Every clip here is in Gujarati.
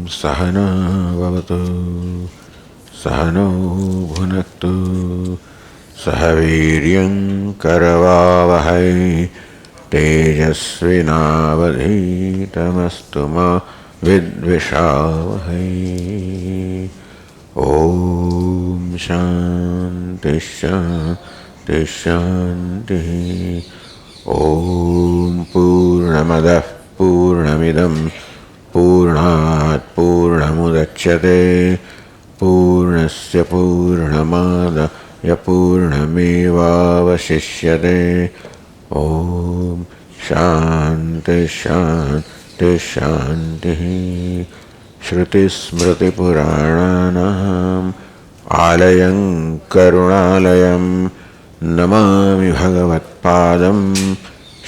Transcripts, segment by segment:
सहना भवतु सहनो भुनक्तु सह वीर्यं करवावहै तेजस्विनावधीतमस्तु मा विद्विषावहै। ओम शांति शांति शांति। ओम पूर्णमदः पूर्णमिदं पूर्णात् पूर्णमुदच्यते पूर्णस्य पूर्णमादाय पूर्णमेवावशिष्यते। ओम शांति शांति शांति। श्रुतिस्मृतिपुराणानाम् आलयं करुणालयं नमामि भगवत्पादं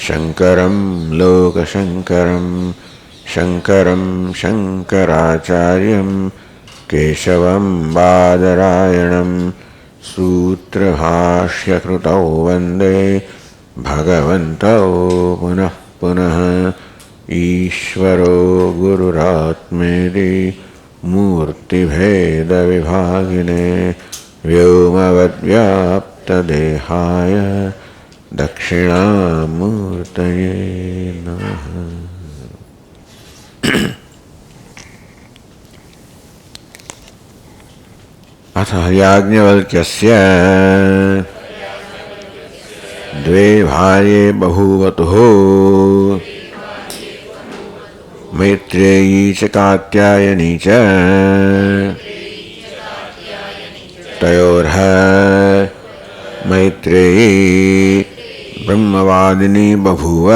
शङ्करं लोकशङ्करं शङ्करं शङ्कराचार्यं केशवं बादरायणं सूत्रभाष्यकृतौ वन्दे भगवन्तौ पुनः पुनः। ईश्वरो गुरुरात्मेति मूर्तिभेदविभागिने व्योमवद्व्याप्तदेहाय दक्षिणामूर्तये नमः। अथ याज्ञवल्क्यस्य द्वे भार्ये बभूवतुः मैत्रेयी च कात्यायनी च तयोर्ह मैत्रेयी ब्रह्मवादिनी बभूव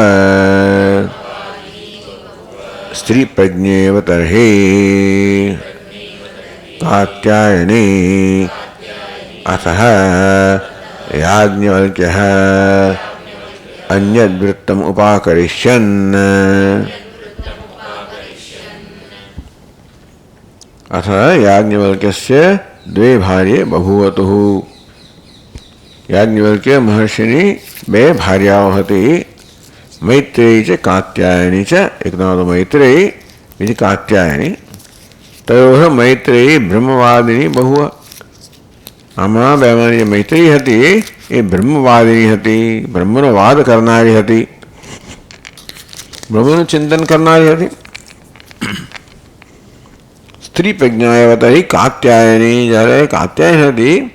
स्त्रीप्रज्ञेव तर्हि कात्यायनी अतः याज्ञवल्क्यः अन्यद्वृत्तम् उपाकरिष्यन् अथ याज्ञवल्क्यस्य द्वे भार्ये बभूवतुः। याज्ञवल्क्य महर्षिनी बे भार्याओ हती मैत्रेयी च कात्यायनी च। एक नाम तो मैत्रेयी बीजी कात्यायनी। तयोः मैत्रेयी ब्रह्मवादिनी बहुव। आमा बेमानी जे मैत्रेयी हती ए ब्रह्मवादिनी हती, ब्रह्मनो वाद करनारी हती, ब्रह्मनु चिंतन करनारी हती। स्त्री प्रज्ञा ही कात्यायनी जયારે कात्यायनी હતી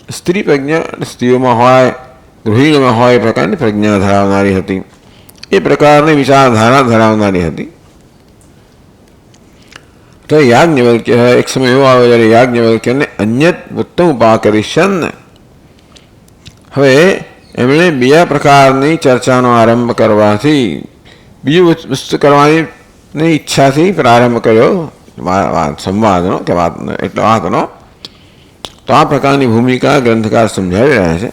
સ્ત્રી પ્રજ્ઞા સ્ત્રીઓમાં હોય ગૃહિણીમાં હોય એ પ્રકારની પ્રજ્ઞા ધરાવનારી હતી, એ પ્રકારની વિચારધારા ધરાવનારી હતી। તો યાજ્ઞવલ્ક્ય એક સમય એવો આવ્યો જ્યારે યાજ્ઞવલ્ક્યને અન્યત ઉત્તમ ઉપાકરિષ્યન। હવે એમણે બીજા પ્રકારની ચર્ચાનો આરંભ કરવાથી બીજું વસ્તુ કરવાની ઈચ્છાથી પ્રારંભ કર્યો સંવાદનો કે વાતનો। તો આ પ્રકારની ભૂમિકા ગ્રંથકાર સમજાવી રહ્યા છે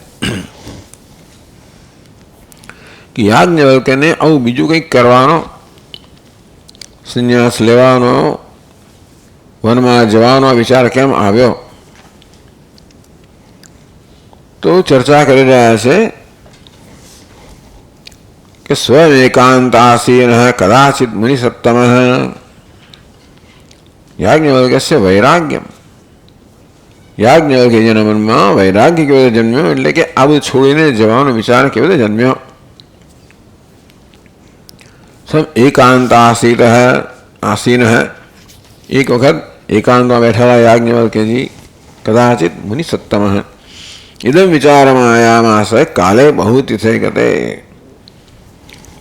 કે યાજ્ઞવલ્ક્યને આવું બીજું કંઈક કરવાનો, સંન્યાસ લેવાનો, વનમાં જવાનો વિચાર કેમ આવ્યો? તો ચર્ચા કરી રહ્યા છે કે સ્વએકાંતાસીન કદાચિત મુનિસત્તમ યાજ્ઞવલ્ક્યસ્ય વૈરાગ્યમ। યાજ્ઞવલ્ક્યના મનમાં વૈરાગ્ય કેવી રીતે જન્મ્યો, એટલે કે આ બધું છોડીને જવાનો વિચાર કેવી રીતે જન્મ્યો? સમ એકાંતાસીત આસીન એક વખત એકાંતમાં બેઠેલા યાજ્ઞવલ્ક્યજી કદાચિત મુનિસત્તમ ઇદમ વિચારમાયામાસ કાલે બહુ તીર્થે ગતે।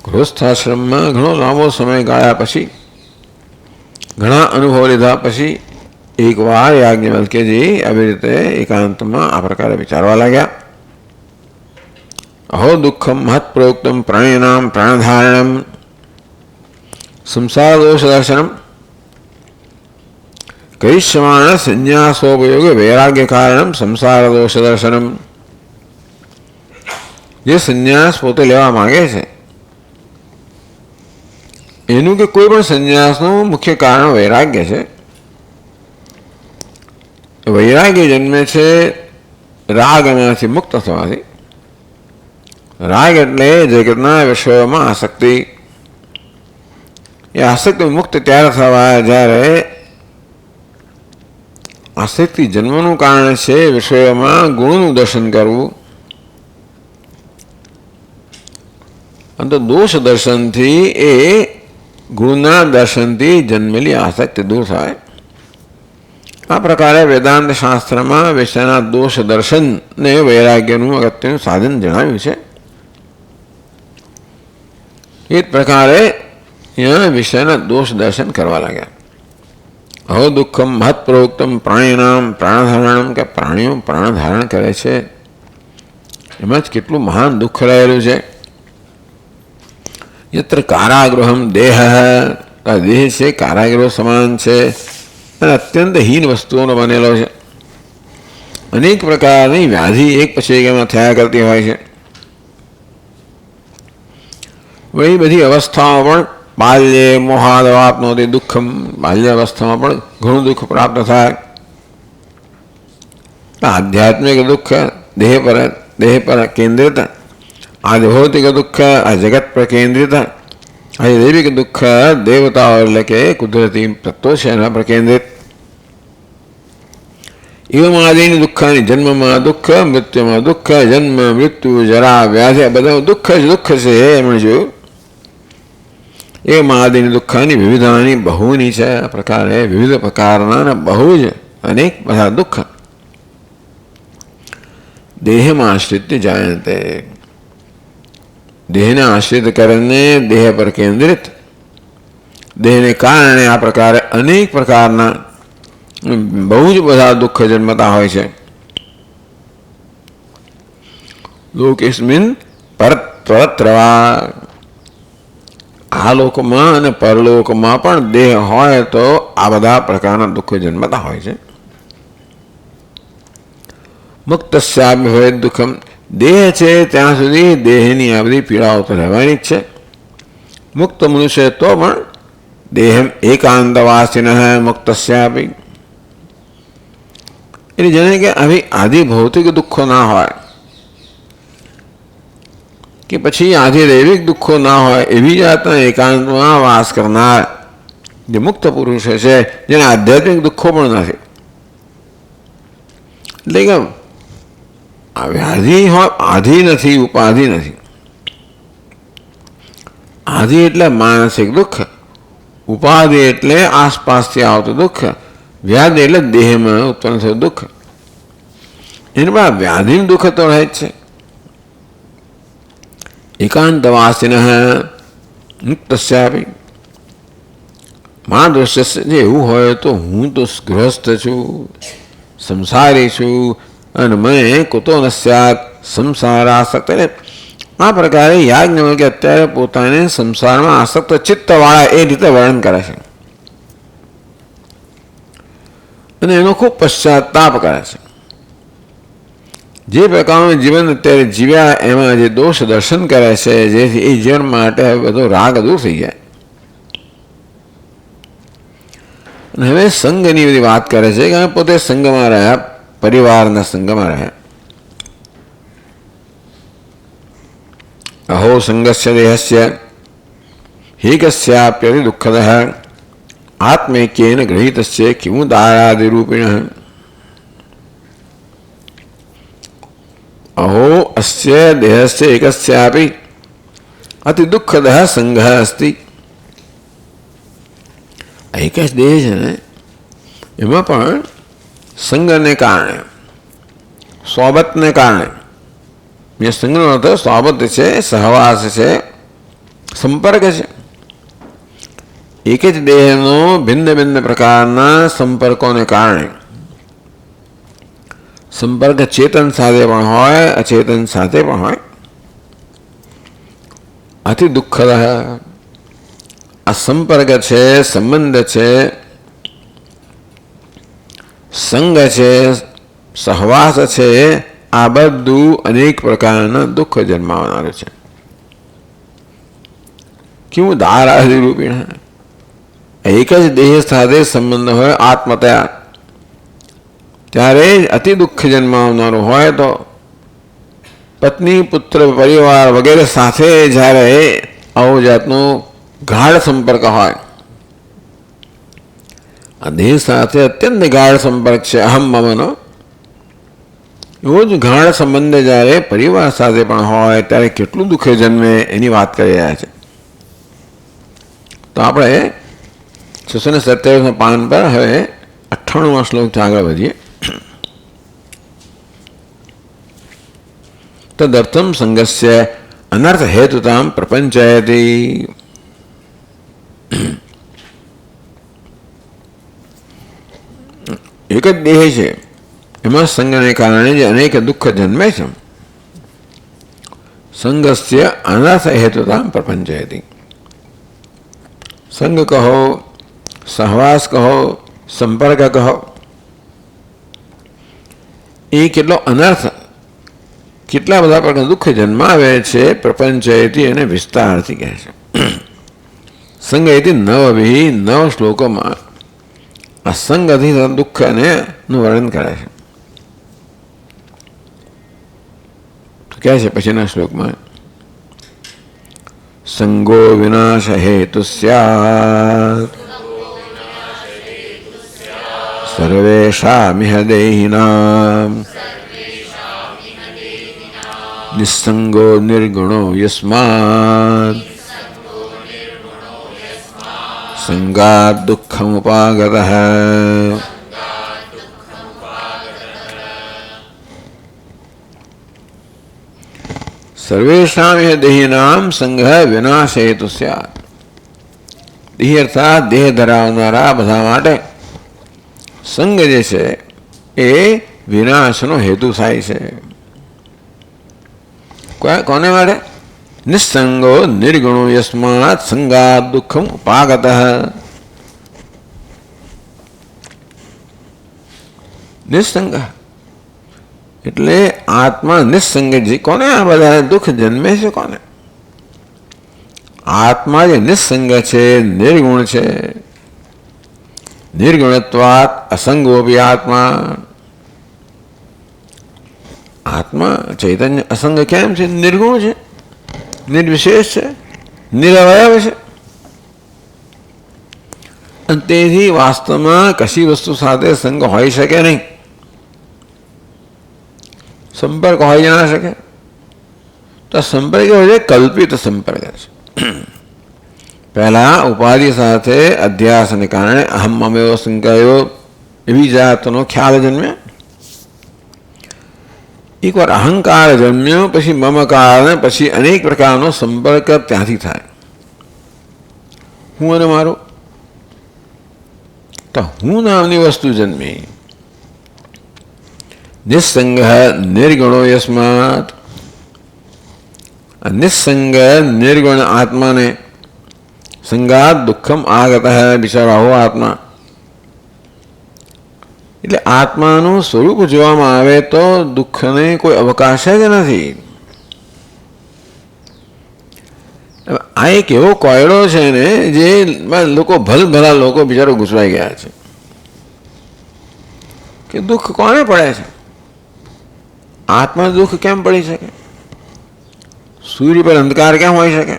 ગૃહસ્થાશ્રમમાં ઘણો લાંબો સમય ગાળ્યા પછી, ઘણા અનુભવ લીધા પછી એકવાર યાજ્ઞવલ્ક્યજી આવી રીતે એકાંતમાં આ પ્રકારે વિચારવા लाग्યા। અહો દુઃખમ મહત્પ્રોક્તમ પ્રાણીનામ પ્રાણધારણમ સંસાર દોષ દર્શનમ કરિષ્યમાણ સંન્યાસોપયોગ વૈરાગ્ય કારણમ સંસાર દોષ દર્શનમ। જે સંન્યાસ પોતે લેવા માંગે છે એનું કે કોઈ પણ સંન્યાસનું મુખ્ય કારણ વૈરાગ્ય છે। વૈરાગ્ય જન્મે છે રાગમાંથી મુક્ત થવાથી। રાગ એટલે જગતના વિષયોમાં આસક્તિ। એ આસક્તિ મુક્ત ત્યારે થવા જ્યારે આસક્તિ જન્મનું કારણ છે વિષયોમાં ગુણનું દર્શન કરવું, અને તો દોષ દર્શનથી એ ગુણના દર્શનથી જન્મેલી આસક્તિ દૂર થાય. આ પ્રકારે વેદાંત શાસ્ત્રમાં વિષયના દોષ દર્શનને વૈરાગ્યનું અગત્યનું સાધન જણાવ્યું છે. એ જ પ્રકારે અહીંયા વિષયના દોષ દર્શન કરવા લાગ્યા. અહો દુઃખમ મહત્પ્રોક્તમ પ્રાણીનામ પ્રાણધારણમ, કે પ્રાણીઓ પ્રાણ ધારણ કરે છે એમાં જ કેટલું મહાન દુઃખ રહેલું છે. યત્ર કારાગૃહમ દેહ, આ દેહ છે કારાગૃહ સમાન છે અને અત્યંત હીન વસ્તુઓનો બનેલો છે. અનેક પ્રકારની વ્યાધિ એક પછી એક એમાં થયા કરતી હોય છે. એ બધી અવસ્થામાં પણ બાલ્યે મોહાદવાપનોતિ દુઃખમ, બાલ્ય અવસ્થામાં પણ ઘણું દુઃખ પ્રાપ્ત થાય. આધ્યાત્મિક દુઃખ દેહ પર કેન્દ્રિત, આધિભૌતિક દુઃખ આ જગત પર કેન્દ્રિત, દૈવિક દુઃખ દેવતાઓ એટલે કે કુદરતી તત્વો છે એના પર કેન્દ્રિત. એવમાદિની દુઃખાની જન્મમાં દુઃખ, મૃત્યુમાં દુઃખ, જન્મ મૃત્યુ જરા વ્યાધિ આ બધા દુઃખ જ દુઃખ છે એમણે જોયું. એવમાદિની દુઃખાની વિવિધાની બહુની છે. આ પ્રકારે વિવિધ પ્રકારના બહુ જ અનેક બધા દુઃખ દેહમાં આશ્રિત જાયંતે, દેહને આશ્રિત કરીને દેહ પર કેન્દ્રિત, દેહને કારણે આ પ્રકારે અનેક પ્રકારના બહુ જ બધા દુઃખ જન્મતા હોય છે. લોકસ્મિન પરત્રવા, આ લોકમાં અને પરલોકમાં પણ દેહ હોય તો આ બધા પ્રકારના દુઃખ જન્મતા હોય છે. મુક્તસ્યાપી હોય દુઃખમ, દેહ છે ત્યાં સુધી દેહની આ બધી પીડાઓ તો રહેવાની જ છે. મુક્ત મનુષ્ય તો પણ દેહમ એકાંતવાસીન મુક્તસ્યાપી, એટલે જેને કે આવી આદિ ભૌતિક દુઃખો ના હોય કે પછી આદિ દૈવિક દુઃખો ના હોય એવી જાતના એકાંતમાં વાસ કરનાર જે મુક્ત પુરુષ છે જેને આધ્યાત્મિક દુઃખો પણ નથી. એટલે કે વ્યાધિ હોય, આધિ નથી, ઉપાધિ નથી. આધિ એટલે માનસિક દુઃખ, ઉપાધિ એટલે આસપાસથી આવતું દુઃખ, વ્યાધિ એટલે દેહમાં ઉત્પન્ન થયું દુઃખ. એમાં વ્યાધિનું દુઃખ તો રહે જ છે. એકાંતવાસીન મુક્તસ્યાપી, મા દૃશ્ય જે એવું હોય તો હું તો ગૃહસ્થ છું, સંસારી છું અને મેં કુતો ન સ્યાત સંસાર આસક્ત. એટલે આ પ્રકારે યાજ્ઞવલ્ક્ય અત્યારે પોતાને સંસારમાં આસક્ત ચિત્તવાળા એ રીતે વર્ણન કરે છે અને એનો ખૂબ પશ્ચાતાપ કરે છે. જે પ્રકારનું જીવન અત્યારે જીવ્યા એમાં જે દોષ દર્શન કરે છે જેથી એ જીવન માટે બધો રાગ દૂર થઈ જાય. અને હવે સંઘની બધી વાત કરે છે કે પોતે સંઘમાં રહ્યા, પરિવારના સંઘમાં રહ્યા. અહો સંઘસ્ય દેહસ્ય હિ કસ્યાપ્યતિ દુઃખદ આત્મૈક્યેન ગૃહીતસ્ય કિમુદારાદિરૂપિણ. અહો અસ્ય દેહસ્ય એકસ્યાપી અતિ દુઃખદ સંઘ અસ્તિ. એક જ દેહ છે ને એમાં પણ સંગને કારણે, સ્વાબતને કારણે, મેં સંગનો હતો સ્વાબત છે, સહવાસ છે, સંપર્ક છે. એક જ દેહનો ભિન્ન ભિન્ન પ્રકારના સંપર્કોને કારણે, સંપર્ક ચેતન સાથે પણ હોય, અચેતન સાથે પણ હોય, અતિ દુઃખદ આ સંપર્ક છે, સંબંધ છે, સંગ છે, સહવાસ છે, આ બધું અનેક પ્રકારના દુઃખ જન્માવનારું છે. કેવું દારાદિ રૂપીણ, એક જ દેહ સાથે સંબંધ હોય આત્મતયા ત્યારે અતિ દુઃખ જન્માવનારું હોય તો પત્ની, પુત્ર, પરિવાર વગેરે સાથે જ્યારે આવો જાતનો ગાઢ સંપર્ક હોય આ દેહ સાથે અત્યંત ગાઢ સંપર્ક છે અહમ મમનો. એવો જ ગાઢ સંબંધ જ્યારે પરિવાર સાથે પણ હોય ત્યારે કેટલું દુઃખ જન્મે એની વાત કરી રહ્યા છે. તો આપણે 627 પાન પર હવે 98 શ્લોકથી આગળ વધીએ. તદર્થમ સંગસ્ય અનર્થ હેતુતામ પ્રપંચયતિ. એક જ દેહ છે, એમાં સંગને કારણે જે અનેક દુઃખ જન્મે છે. સંગસ્ય અનર્થ હેતુતામ પ્રપંચયતિ. સંગ કહો, સહવાસ કહો, સંપર્ક કહો, એ કેટલો અનર્થ, કેટલા બધા પ્રકારના દુઃખ જન્માવે છે. પ્રપંચયથી અને વિસ્તારથી કહે છે. સંગયથી નવભી 9 શ્લોકોમાં આ સંગથી દુઃખ અને નું વર્ણન કરે છે. તો કહે છે પછીના શ્લોકમાં સંગો વિનાશ હેતુ સ્યાત સર્વેષામિહ દેહિનામ નિસ્સંગો નિર્ગુણો યસ્માદ સંગાત દુઃખમુપાગતઃ. સર્વેષામ દેહિનામ સંઘ વિનાશ હેતુ સ્યાત. દેહ અર્થાત દેહ ધરાવનારા બધા માટે સંગ જે છે એ વિનાશનો હેતુ થાય છે. કોને માટે? નિસ્સંગો નિર્ગુણો યસ્માત સંગાત દુઃખમ ઉપાગતઃ. નિસ્સંગ એટલે આત્મા નિસ્સંગજી. કોને આ બધા દુઃખ જન્મે છે? કોને? આત્મા જે નિસ્સંગ છે, નિર્ગુણ છે. નિર્ગુણત્વાત અસંગોપી આત્મા. આત્મા ચૈતન્ય અસંગ કેમ છે? નિર્ગુણ છે, નિર્વિશેષ છે, નિરવયવ છે. અને તેથી વાસ્તવમાં કશી વસ્તુ સાથે સંગ હોઈ શકે નહીં, સંપર્ક હોઈ ના શકે. તો સંપર્ક એવો છે કલ્પિત સંપર્ક છે. પહેલા ઉપાધિ સાથે અધ્યાસને કારણે અહમ મમેવો સંકયો એવી જાતનો ખ્યાલ જન્મ્યો. એકવાર અહંકાર જન્મ્યો, પછી મમકાર, ને પછી અનેક પ્રકારનો સંપર્ક ત્યાંથી થાય. હું અને મારો, તો હું નામની વસ્તુ જન્મી. નિસ્સંગ નિર્ગુણો યસ્માત. નિસ્સંગ નિર્ગુણ આત્માને સંગાત દુઃખમ આગતઃ. બિચારો હો આત્મા. એટલે આત્માનું સ્વરૂપ જોવામાં આવે તો દુઃખને કોઈ અવકાશ જ નથી. આ એક એવો કોયડો છે ને જે લોકો ભલભલા લોકો બિચારો ઘૂસવાઈ ગયા છે કે દુઃખ કોને પડે છે? આત્મા દુઃખ કેમ પડી શકે? સૂર્ય પર અંધકાર કેમ હોઈ શકે?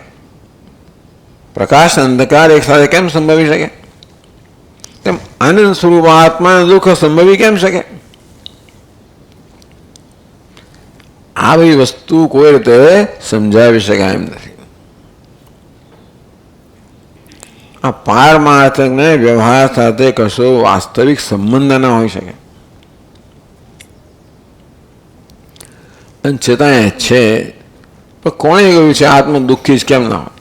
પ્રકાશ અંધકાર એક સાથે કેમ સંભવી શકે? તેમ આનંદ સ્વરૂપ આત્મા દુઃખ સંભવી કેમ શકે? આ બધી વસ્તુ કોઈ રીતે સમજાવી શકાય એમ નથી. આ પારમાર્થકને વ્યવહાર સાથે કશો વાસ્તવિક સંબંધ ના હોઈ શકે. અને છતાં છે, પણ કોણે કહ્યું છે આત્મા દુઃખી જ કેમ ના હોય?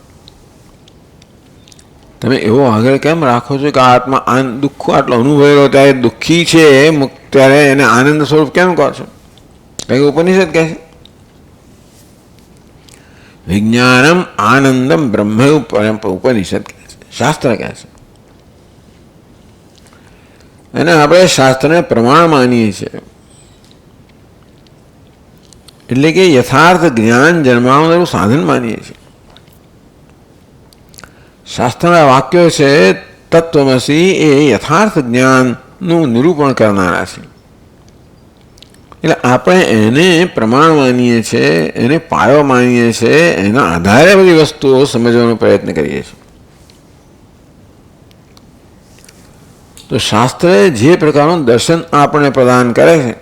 તમે એવો આગળ કેમ રાખો છો કે આત્મા દુઃખ આટલો અનુભવેલો ત્યારે દુઃખી છે, ત્યારે એને આનંદ સ્વરૂપ કેમ કહો છો? કઈ ઉપનિષદ કહે છે વિજ્ઞાનમ આનંદમ બ્રહ્મ. ઉપનિષદ કહે છે, શાસ્ત્ર કહે છે. અને આપણે શાસ્ત્રને પ્રમાણ માનીએ છીએ. એટલે કે યથાર્થ જ્ઞાન જન્માવનારું સાધન માનીએ છીએ. શાસ્ત્રના વાક્યો છે તત્વમસી, એ યથાર્થ જ્ઞાનનું નિરૂપણ કરનારા છે. એટલે આપણે એને પ્રમાણ માનીએ છીએ, એને પાયો માનીએ છીએ, એના આધારે બધી વસ્તુઓ સમજવાનો પ્રયત્ન કરીએ છીએ. તો શાસ્ત્રે જે પ્રકારનું દર્શન આપણને પ્રદાન કરે છે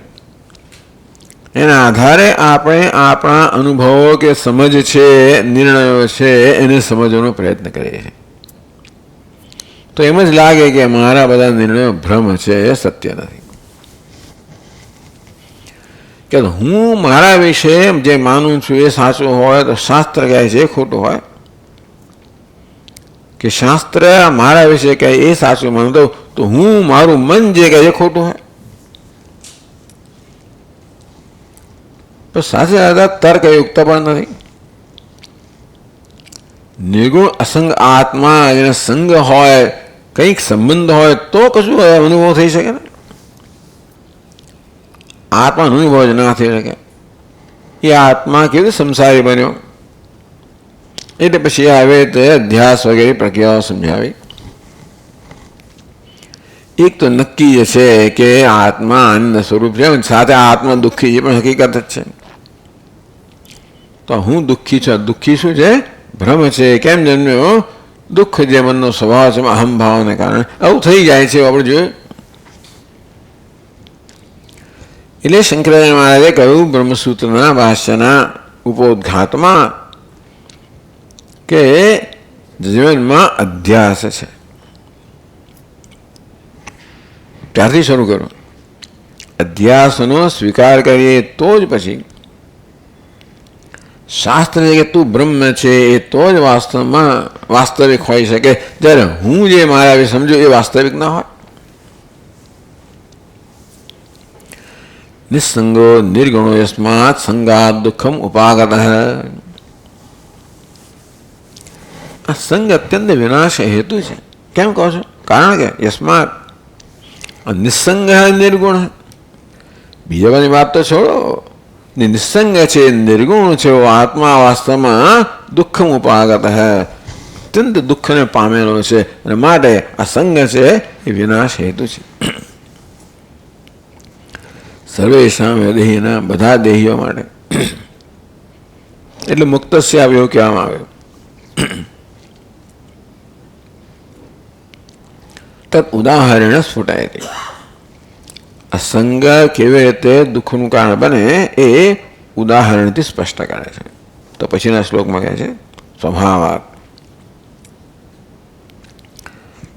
એના આધારે આપણે આપણા અનુભવો કે સમજ છે, નિર્ણયો છે, એને સમજવાનો પ્રયત્ન કરીએ છીએ. તો એમ જ લાગે કે મારા બધા નિર્ણયો ભ્રમ છે, એ સત્ય નથી. કે હું મારા વિશે જે માનું છું એ સાચું હોય તો શાસ્ત્ર કહે છે એ ખોટું હોય, કે શાસ્ત્ર મારા વિશે કહે એ સાચું માનું તો હું મારું મન જે કહે એ ખોટું હોય. તો સાથે સાથે તર્કયુક્ત પણ નથી. નિર્ગુણ અસંગ આત્મા જેને સંગ હોય, કંઈક સંબંધ હોય તો કશું અનુભવ થઈ શકે ને. આત્મા અનુભવ જ ના થઈ શકે. એ આત્મા કેવી રીતે સંસારી બન્યો? એટલે પછી આવે તે અધ્યાસ વગેરે પ્રક્રિયાઓ સમજાવી. એક તો નક્કી જ છે કે આત્મા આનંદ સ્વરૂપ છે, સાથે આત્મા દુઃખી છે પણ હકીકત જ છે. તો હું દુઃખી છું. દુઃખી શું છે? ભ્રમ છે. કેમ જન્મ્યો? દુઃખ જે મનનો સ્વભાવ છે અહંભાવને કારણે આવું થઈ જાય છે. આપણે જોયું. એટલે શંકરાચાર્ય મહારાજે કહ્યું બ્રહ્મસૂત્રના ભાષ્યના ઉપોદ્ઘાતમાં કે જીવનમાં અધ્યાસ છે. ત્યારથી શરૂ કરો. અધ્યાસનો સ્વીકાર કરીએ તો જ પછી શાસ્ત્ર કે તું બ્રહ્મ છે એ તો જ વાસ્તવમાં વાસ્તવિક હોઈ શકે. જ્યારે હું જે મારા વિશે સમજુ એ વાસ્તવિક ના હોય. નિસંગો નિર્ગુણો યસ્માત સંગાત દુઃખમ ઉપાગત. આ સંગ અત્યંત વિનાશ હેતુ છે. કેમ કહો છો? કારણ કે યસ્માત નિસંગ નિર્ગુણ. બીજા બધી વાત તો છોડો. નિસંગ છે, નિર્ગુણ છે, આત્મા વાસ્તવમાં દુઃખમ ઉપાગત અત્યંત દુઃખને પામેલો છે અને માટે આ સંગ છે એ વિનાશ હેતુ છે. સર્વેશામ દેહીના બધા દેહીઓ માટે. એટલે મુક્તસ્ય આવ્યો કહેવામાં આવ્યો. તદ ઉદાહરણ સ્ફુટાય. અસંગ કેવી રીતે દુઃખનું કારણ બને એ ઉદાહરણથી સ્પષ્ટ કરે છે. તો પછીના શ્લોકમાં કહે છે સ્વભાવાત.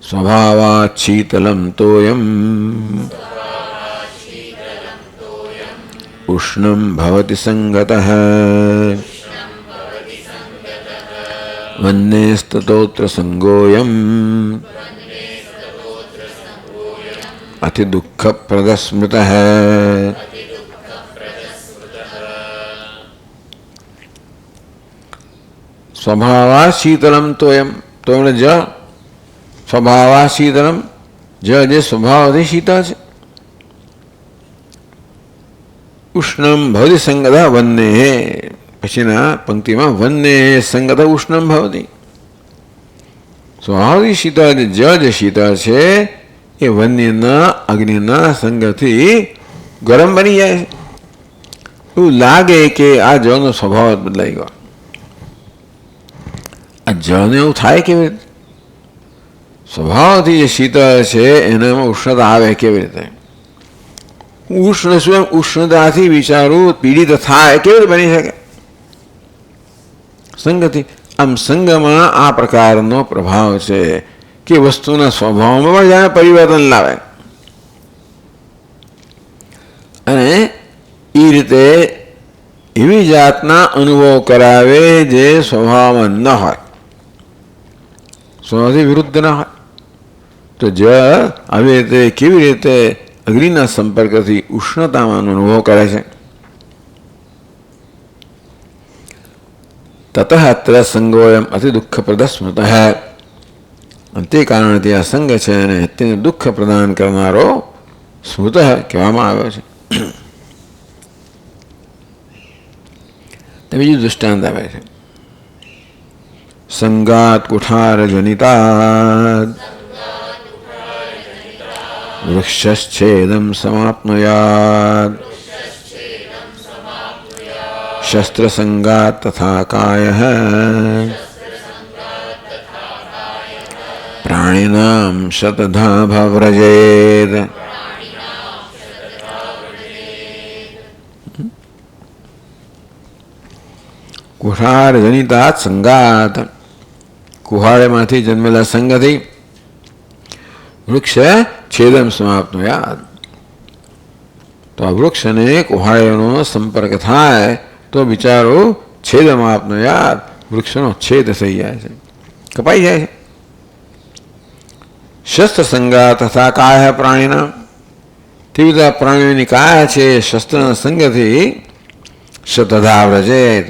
સ્વભાવાત શીતલમ તોયમ ઉષ્ણમ ભવતિ સંગતઃ વન્નેસ્તતોત્ર સંગોયમ અતિ દુઃખપ્રદ સ્મૃતઃ. સ્વભાવા શીતલમ તોયમ. તો એમણે જ સ્વભાવા શીતલમ, જે સ્વભાવથી શીતળ છે. ઉષ્ણમ ભવતિ સંગત વન્ને. પછીના પંક્તિમાં વન્ને સંગત ઉષ્ણમ ભવતી. સ્વભાવથી શીતળ જે શીતળ છે એ વન્યના અગ્નિના સંગથી ગરમ બની જાય છે. એવું લાગે કે આ જળનો સ્વભાવ બદલાઈ ગયો. આ જળને એવું થાય કેવી રીતે? સ્વભાવથી જે શીતળ છે એનામાં ઉષ્ણતા આવે કેવી રીતે? ઉષ્ણ શું? ઉષ્ણતાથી વિચારું પીડિત થાય કેવી રીતે બની શકે? સંગથી. આમ સંગમાં આ પ્રકારનો પ્રભાવ છે કે વસ્તુના સ્વભાવમાં પણ જાણે પરિવર્તન લાવે અને એ રીતે એવી જાતના અનુભવ કરાવે જે સ્વભાવમાં ન હોય, સ્વભાવથી વિરુદ્ધ ન હોય. તો આવી રીતે કેવી રીતે અગ્નિના સંપર્કથી ઉષ્ણતામાં અનુભવ કરે છે. તતઃ અત્ર સંગોયમ અતિ દુઃખપ્રદ સ્મૃતઃ. તે કારણથી આ સંગ છે અને તેને દુઃખ પ્રદાન કરનારો સ્મૃત કહેવામાં આવ્યો છે. બીજું દૃષ્ટાંત આવે છે. સંગાત કુઠાર જનિતાદ વૃક્ષચ્છેદમ સમાપ્નુયાદ શસ્ત્ર સંગાત તથા કાયઃ પ્રાણીનામ શતધા ભવ્રજેત. કુહાર જનિતાત સંગાત. કુહાડેમાંથી જન્મેલા સંગથી વૃક્ષ છેદમ સમાપ્તનો યાદ. તો આ વૃક્ષને કુહાડેનો સંપર્ક થાય તો બિચારો છેદમ આપનો યાદ, વૃક્ષનો છેદ થઈ જાય છે, કપાઈ જાય છે. શસ્ત્ર સંગા તથા કાય પ્રાણીના. તેવી રીતે પ્રાણીઓની કાયા છે શસ્ત્રના સંગથી શતધા વ્રજેત.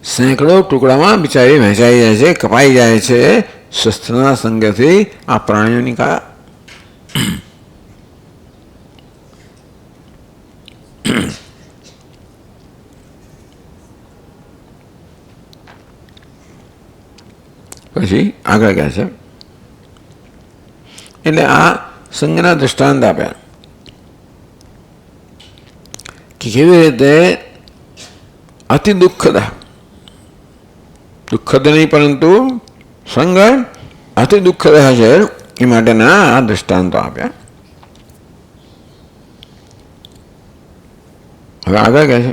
સેંકડો ટુકડામાં બિચારી વહેંચાઈ જાય છે, કપાઈ જાય છે શસ્ત્રના સંગથી આ પ્રાણીઓની કાયા. પછી આગળ કહે છે એટલે આ સંજ્ઞના દૃષ્ટાંત આપ્યા કે કેવી રીતે અતિ દુઃખદ, દુઃખદ નહીં પરંતુ સંગ અતિ દુઃખદ છે એ માટેના આ દૃષ્ટાંતો આપ્યા. હવે આગળ કહે છે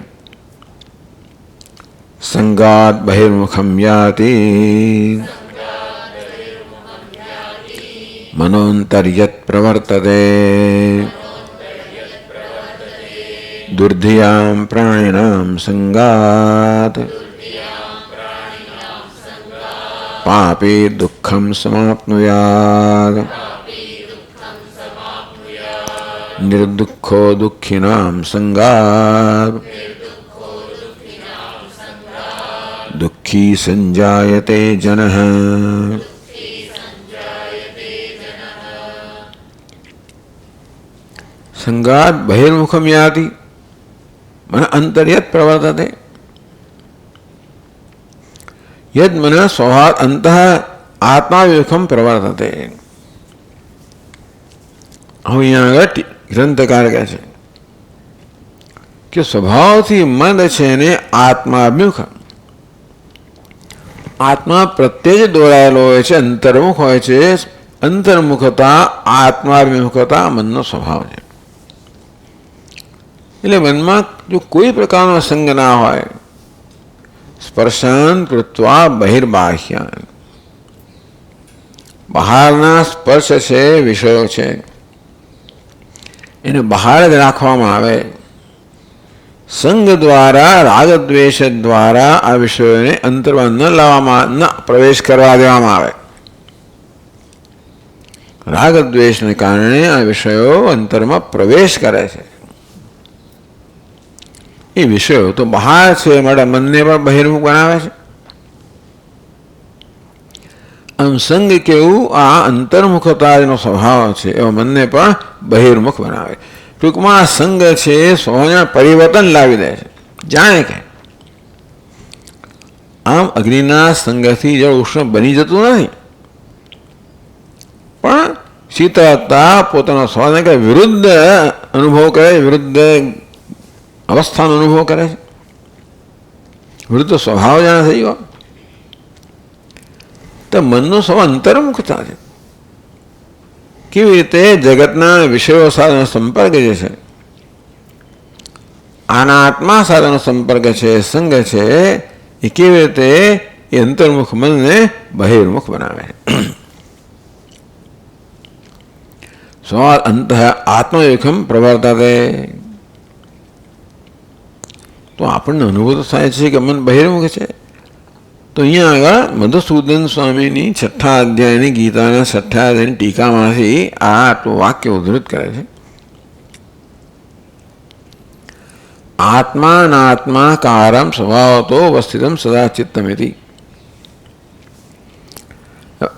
સંગાત બહિર્મુખમ યાતિ મનોંતર્યત પ્રવર્તતે દુર્ધિયામ પ્રાણીનામ સંગાત પાપી દુઃખમ સમાપ્નુયાત નિર્દુઃખો દુઃખિનામ સંગાત દુઃખી સંજાયતે જનઃ. સંગાત બહિર્મુખમ યાતિ મન અંતર્યત પ્રવર્તતે યદ મન સ્વભાવ અંતઃ આત્માવિમુખમ પ્રવર્તતે. હવે અહીંયા આગળ ગ્રંથકાર કહે છે કે સ્વભાવથી મન છે ને આત્માભિમુખ, આત્મા પ્રત્યે જ દોરાયેલો હોય છે, અંતર્મુખ હોય છે. અંતર્મુખતા આત્માભિમુખતા મનનો સ્વભાવ છે. એટલે મનમાં જો કોઈ પ્રકારનો સંગ ના હોય, સ્પર્શાન કૃત્વા બહિર્બાહ્યાન, બહારના સ્પર્શ છે વિષયો છે એને બહાર જ રાખવામાં આવે. સંગ દ્વારા રાગદ્વેષ દ્વારા આ વિષયોને અંતરમાં ન લાવવામાં, ન પ્રવેશ કરવા દેવામાં આવે. રાગદ્વેષને કારણે આ વિષયો અંતરમાં પ્રવેશ કરે છે. એ વિષયો તો બહાર છે માટે મનને પણ બહિર્મુખ બનાવે છે. આમ સંગ કેવું આ અંતર્મુખતાનો સ્વભાવ છે એવો મનને પણ બહિર્મુખ બનાવે. ટૂંકમાં સંગ છે સ્વભાવમાં પરિવર્તન લાવી દે છે. જાણે કે આમ અગ્નિના સંગથી જળ ઉષ્ણ બની જતું નથી, પણ શીતળતા પોતાના સ્વભાવને કે વિરુદ્ધ અનુભવ કરે, વિરુદ્ધ અવસ્થાનો અનુભવ કરે છે, વિરુદ્ધ સ્વભાવ જાણે થઈ ગયો. તો મનનો સ્વભાવ અંતર્મુખતા છે. કેવી રીતે જગતના વિષયો સાથેનો સંપર્ક જે છે, આના આત્મા સાથેનો સંપર્ક છે, સંગ છે, એ કેવી રીતે એ અંતર્મુખ મનને બહિર્મુખ બનાવે. સ્વાદ અંત આત્મયુખમ પ્રવર્તતે. તો આપણને અનુભવ થાય છે કે મન બહિર્મુખ છે. તો અહીંયા આગળ મધુસૂદન સ્વામીની 6થા અધ્યાયની ગીતાના 6થા અધ્યાયની ટીકામાંથી આ આટલું વાક્ય ઉદ્ધૃત કરે છે. આત્માનાત્મા કારમ સ્વભાવતો અવસ્થિતમ સદા ચિત્તમિતિ.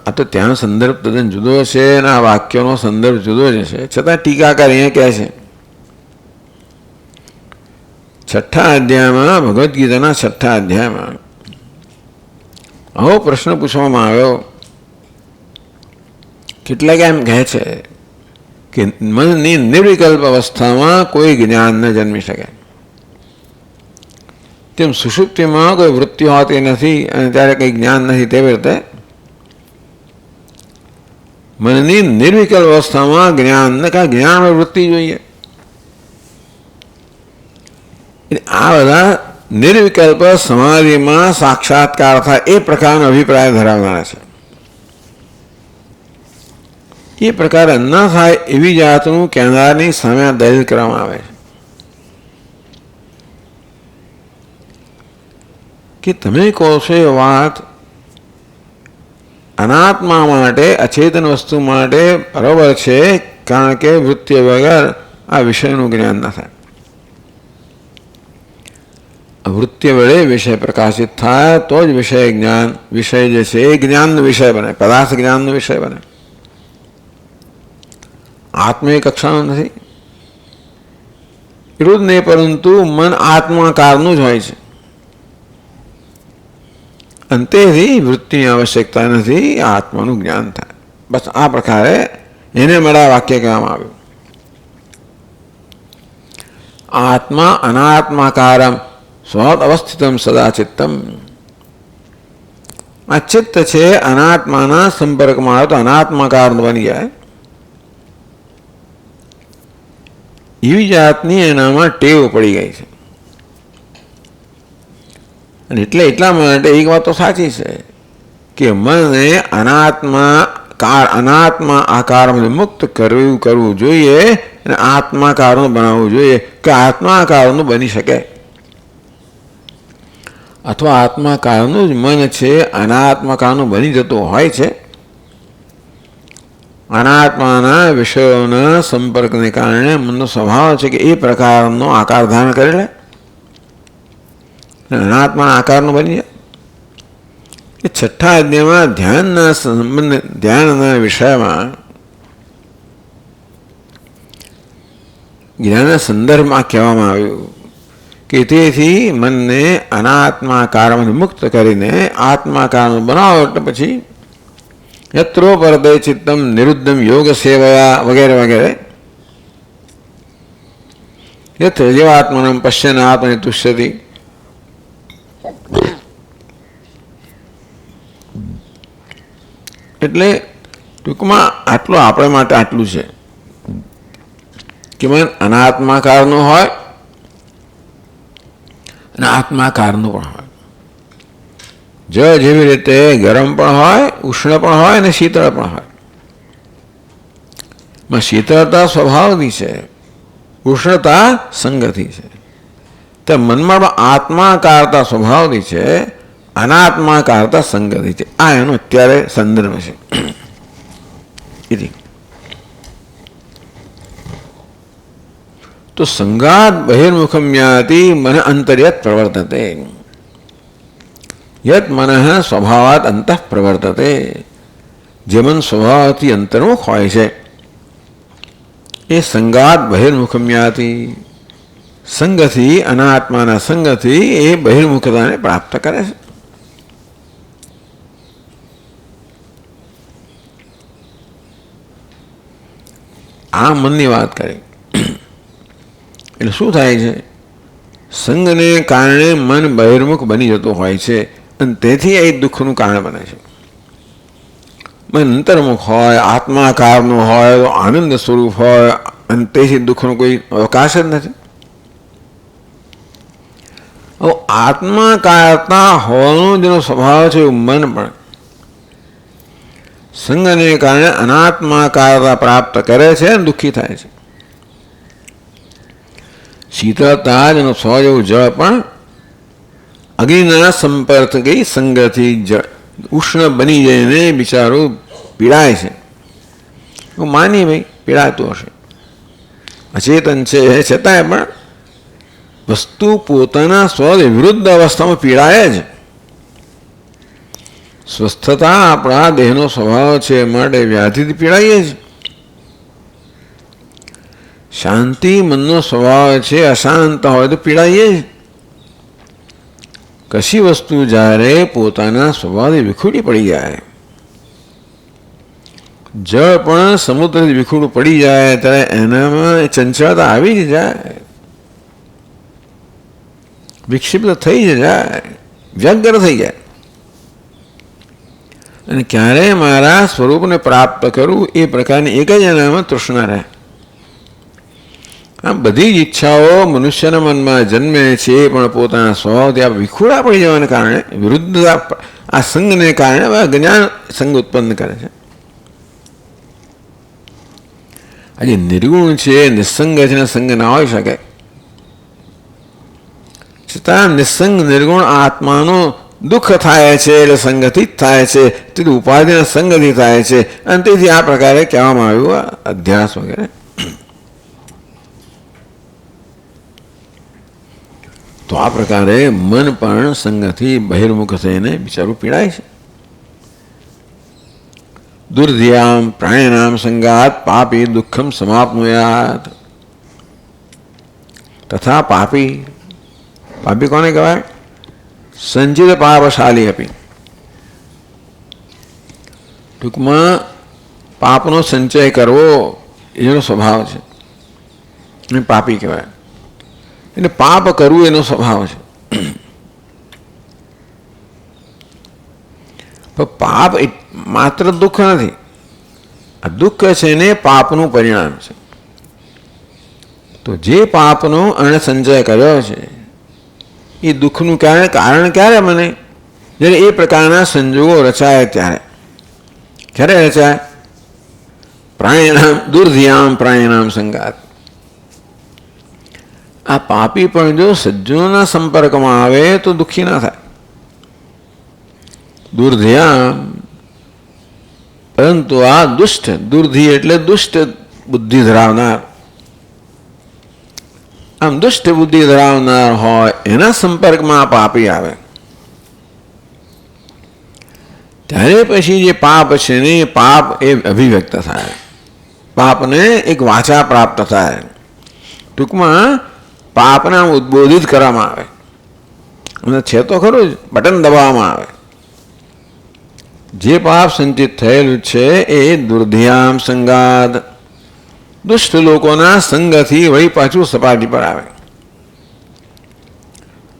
આ તો ત્યાં સંદર્ભ તદ્દન જુદો છે અને આ વાક્યનો સંદર્ભ જુદો જ છે. છતાં ટીકાકાર અહીંયા કહે છે 6થા અધ્યાયમાં, ભગવદ્ ગીતાના 6થા અધ્યાયમાં આવો પ્રશ્ન પૂછવામાં આવ્યો. કેટલાક એમ કહે છે કે મનની નિર્વિકલ્પ અવસ્થામાં કોઈ જ્ઞાન ન જન્મી શકે, તેમ સુષુપ્તિમાં કોઈ વૃત્તિ હોતી નથી અને ત્યારે કંઈ જ્ઞાન નથી. તેવી રીતે મનની નિર્વિકલ્પ અવસ્થામાં જ્ઞાન કા જ્ઞાન વૃત્તિ જોઈએ. આ બધા નિર્વિકલ્પ સમાધિમાં સાક્ષાત્કાર થાય એ પ્રકારનો અભિપ્રાય ધરાવનારા છે. એ પ્રકારે ન થાય એવી જાતનું કહેનારની સામે દલીલ કરવામાં આવે છે કે તમે કહો છો એ વાત અનાત્મા માટે, અચેતન વસ્તુ માટે બરોબર છે, કારણ કે વૃત્તિ વગર આ વિષયનું જ્ઞાન ન થાય. વૃત્તિ વડે વિષય પ્રકાશિત થાય તો જ વિષય જ્ઞાન, વિષય જે છે એ જ્ઞાનનો વિષય બને, પદાર્થ જ્ઞાનનો વિષય બને. આત્મા એ કક્ષાનો નથી એટલું જ નહીં, પરંતુ મન આત્માકારનું જ હોય છે. અંતેથી વૃત્તિની આવશ્યકતા નથી, આત્માનું જ્ઞાન થાય. બસ આ પ્રકારે એને મળા વાક્ય કહેવામાં આવ્યું. આત્મા અનાત્માકારમ સ્વત અવસ્થિતમ સદા ચિત્તમ. આ ચિત્ત છે અનાત્માના સંપર્કમાં આવે તો અનાત્માકારનું બની જાય. એવી જાતની એનામાં ટેવ પડી ગઈ છે. અને એટલા માટે એક વાત તો સાચી છે કે મને અનાત્મા આકારને મુક્ત કરવું જોઈએ અને આત્માકારનું બનાવવું જોઈએ કે આત્માકારનું બની શકે. અથવા આત્માકારનું જ મન છે અનાત્માકારનું બની જતું હોય છે. અનાત્માના વિષયોના સંપર્કને કારણે મનનો સ્વભાવ છે કે એ પ્રકારનો આકાર ધારણ કરી લે, અનાત્માના આકારનું બની જાય. એ છઠ્ઠા અધ્યાયમાં ધ્યાનના વિષયમાં જ્ઞાનના સંદર્ભમાં કહેવામાં આવ્યું કે તેથી મનને અનાત્માકારમાંથી મુક્ત કરીને આત્માકારનું બનાવો એટલે પછી યત્રો પરદે ચિત્તમ નિરુદ્ધમ યોગ સેવયા વગેરે વગેરે યથ જીવાત્મનમ પશ્યન આત્મને તુષ્યતિ. એટલે ટૂંકમાં આટલું આપણે માટે આટલું છે કે મન અનાત્માકારનું હોય અને આત્માકારનું પણ હોય. જળ જેવી રીતે ગરમ પણ હોય, ઉષ્ણ પણ હોય અને શીતળ પણ હોય. શીતળતા સ્વભાવથી છે, ઉષ્ણતા સંગથી છે. તો મનમાં પણ આત્માકારતા સ્વભાવથી છે, અનાત્માકારતા સંગથી છે. આ એનો અત્યારે સંદર્ભ છે. તો સંગાત બહિર્મુખમ યાતિ મન અંતર્યત પ્રવર્તતે. યત મન સ્વભાવાત અંતઃ પ્રવર્તતે. જે મન સ્વભાવથી અંતર્મુખ હોય છે એ સંગાત બહિર્મુખમ યાતિ. સંગથી, અનાત્માના સંગથી એ બહિર્મુખતાને પ્રાપ્ત કરે છે. આ મનની વાત કરી એટલે શું થાય છે? સંગને કારણે મન બહિર્મુખ બની જતું હોય છે અને તેથી એ દુઃખનું કારણ બને છે. મન અંતર્મુખ હોય, આત્માકારનું હોય, તો આનંદ સ્વરૂપ હોય અને તેથી દુઃખનો કોઈ અવકાશ જ નથી. આત્માકારતા હોવાનો જેનો સ્વભાવ છે એવું મન પણ સંગને કારણે અનાત્માકારતા પ્રાપ્ત કરે છે અને દુઃખી થાય છે. શીતળતા જેનો સ્વભાવ જેવું જળ પણ અગ્નિના સંપર્કથી સંગથી જળ ઉષ્ણ બની જઈને બિચારું પીડાય છે. હું માની ભાઈ પીડાતું હશે, અચેતન છે છતાંય પણ વસ્તુ પોતાના સ્વ વિરુદ્ધ અવસ્થામાં પીડાય જ. સ્વસ્થતા આપણા દેહનો સ્વભાવ છે માટે વ્યાધિથી પીડાઈએ જ. શાંતિ મનનો સ્વભાવ છે, અશાંત હોય તો પીડાઈએ જ. કશી વસ્તુ જ્યારે પોતાના સ્વભાવથી વિખૂટી પડી જાય, જળ પણ સમુદ્રથી વિખૂટું પડી જાય ત્યારે એનામાં ચંચળતા આવી જ જાય, વિક્ષિપ્ત થઈ જ જાય, વ્યગ્ર થઈ જાય. અને ક્યારે મારા સ્વરૂપને પ્રાપ્ત કરવું એ પ્રકારની એક જ એનામાં તૃષ્ણા રહે. આમ બધી જ ઈચ્છાઓ મનુષ્યના મનમાં જન્મે છે, પણ પોતાના સ્વભાવથી આ વિખુડા પડી જવાને કારણે, વિરુદ્ધ આ સંગને કારણે જ્ઞાન સંગ ઉત્પન્ન કરે છે. આજે નિર્ગુણ છે, નિસંગ છે ને સંગ ના હોઈ શકે, છતાં નિસંગ નિર્ગુણ આત્માનો દુઃખ થાય છે એટલે સંગથી જ થાય છે, તેથી ઉપાધિના સંગથી થાય છે. અને તેથી આ પ્રકારે કહેવામાં આવ્યું અધ્યાસ વગેરે. તો આ પ્રકારે મન પણ સંગથી બહિર્મુખ થઈને બિચારું પીડાય છે. દુર્ધ્યામ પ્રાણિનામ સંગાત પાપી દુઃખમ સમાપ્નુયાત. તથા પાપી, પાપી કોને કહેવાય? સંચિત પાપશાલી આપી. ટૂંકમાં પાપનો સંચય કરવો એનો સ્વભાવ છે, અને પાપી કહેવાય. એટલે પાપ કરવું એનો સ્વભાવ છે. પણ પાપ માત્ર દુઃખ નથી, આ દુઃખ છે ને પાપનું પરિણામ છે. તો જે પાપનો એણે સંચય કર્યો છે એ દુઃખનું કારણ ક્યારે બને? જ્યારે એ પ્રકારના સંજોગો રચાય ત્યારે. ક્યારે રચાય? પ્રાણીનામ દુર્ધ્યામ પ્રાણીનામ સંગાત. આ પાપી પણ જો સજ્જનોના સંપર્કમાં આવે તો દુઃખી ના થાય. દુર્ધ્યામ, પરંતુ આ દુષ્ટ, દુર્ધિ એટલે દુષ્ટ બુદ્ધિ ધરાવનાર, આમ દુષ્ટ બુદ્ધિ ધરાવનાર હોય એના સંપર્કમાં પાપી આવે ત્યારે પછી જે પાપ છે ને એ પાપ એ અભિવ્યક્ત થાય, પાપને એક વાચા પ્રાપ્ત થાય. ટૂંકમાં પાપને ઉદ્બોધિત કરવામાં આવે, અને છે તો ખરું જ, બટન દબાવવામાં આવે. જે પાપ સંચિત થયેલું છે એ દુર્ધ્યામ સંગાદ, દુષ્ટ લોકોના સંગથી વળી પાછું સપાટી પર આવે.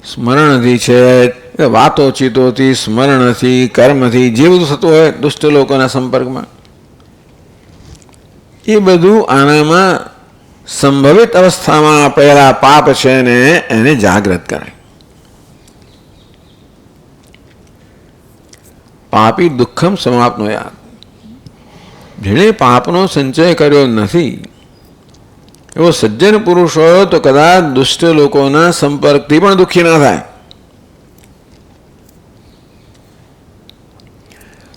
સ્મરણથી છે, વાતોચીતોથી, સ્મરણથી, કર્મથી, જે બધું થતું હોય દુષ્ટ લોકોના સંપર્કમાં, એ બધું આનામાં સંભવિત અવસ્થામાં પહેલા પાપ છે ને એને જાગૃત કરે. પાપી દુઃખમ સમાપ્નુયાત. જેણે પાપનો સંચય કર્યો નથી એવો સજ્જન પુરુષ હોય તો કદાચ દુષ્ટ લોકોના સંપર્કથી પણ દુઃખી ના થાય.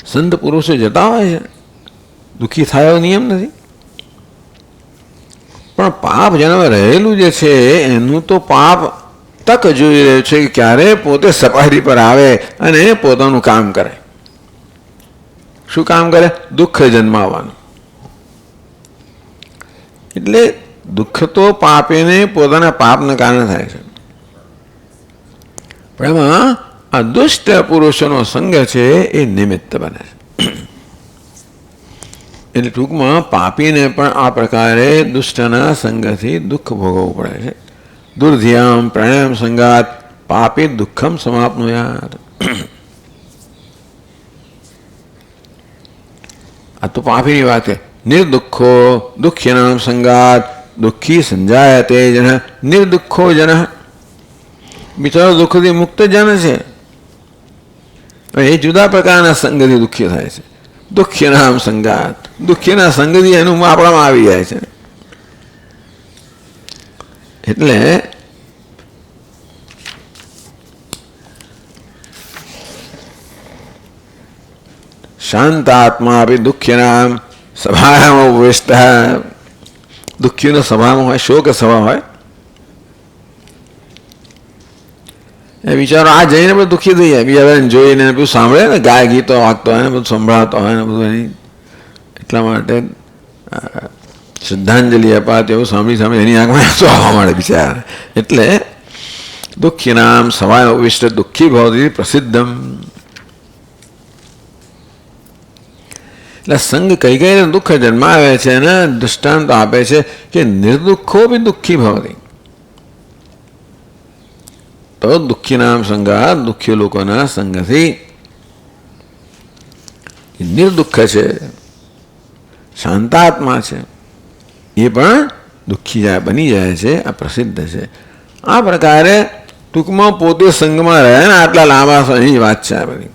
સંત પુરુષો જતા હોય છે, દુઃખી થાય એવો નિયમ નથી. પણ પાપ જેનામાં રહેલું જે છે એનું તો પાપ તક જોઈ રહ્યું છે કે ક્યારે પોતે સપાટી પર આવે અને પોતાનું કામ કરે. શું કામ કરે? દુઃખ જન્માવાનું. એટલે દુઃખ તો પાપીને પોતાના પાપના કારણે થાય છે, પણ એમાં આ દુષ્ટ પુરુષોનો સંગ છે એ નિમિત્ત બને છે. એટલે ટૂંકમાં પાપીને પણ આ પ્રકારે દુષ્ટના સંગથી દુઃખ ભોગવવું પડે છે. દુર્ધ્યામ પ્રાણાયામ સંગાત પાપી દુઃખમ સમાપ્નુયાત. આ તો પાપીની વાત છે. નિર્દુઃખો દુઃખ્યનામ સંગાત દુઃખી સંજાયતે જન નિર્દુઃખો જન. બિચારો દુઃખથી મુક્ત જન છે, એ જુદા પ્રકારના સંગથી દુઃખી થાય છે. દુઃખ્યનામ સંગાત, દુઃખીના સંગથી એનું આપણામાં આવી જાય છે. એટલે શાંતાત્મા આપી દુઃખ્યનામ સભામાં ઉપવિષ્ટ. દુઃખીનો સભામાં હોય, શોક સભા હોય, એ બિચારો આ જઈને બધું દુઃખી થઈ જાય. બીજા બધાને જોઈને બધું સાંભળે ને, ગાય ગીતો વાગતો હોય ને બધું સંભળાતો હોય ને બધું એની, એટલા માટે શ્રદ્ધાંજલિ અપાત એવું સાંભળી એની આંખમાં આંસુ આવવા મળે બિચારા. એટલે દુઃખીનામ સભામાં ઉપવિષ્ટ દુઃખી ભવતી પ્રસિદ્ધમ. એટલે સંગ કઈ કઈ દુઃખ જન્માવે છે અને દૃષ્ટાંત આપે છે કે નિર્દુઃખો બી દુઃખી ભવતી. તો દુઃખી નામ સંગાત, દુઃખી લોકોના સંગથી નિર્દુઃખ છે, શાંતાત્મા છે, એ પણ દુઃખી જાય બની જાય છે. આ પ્રસિદ્ધ છે. આ પ્રકારે ટૂંકમાં પોતે સંગમાં રહે ને આટલા લાંબા સમયની વાત છે આ બધી.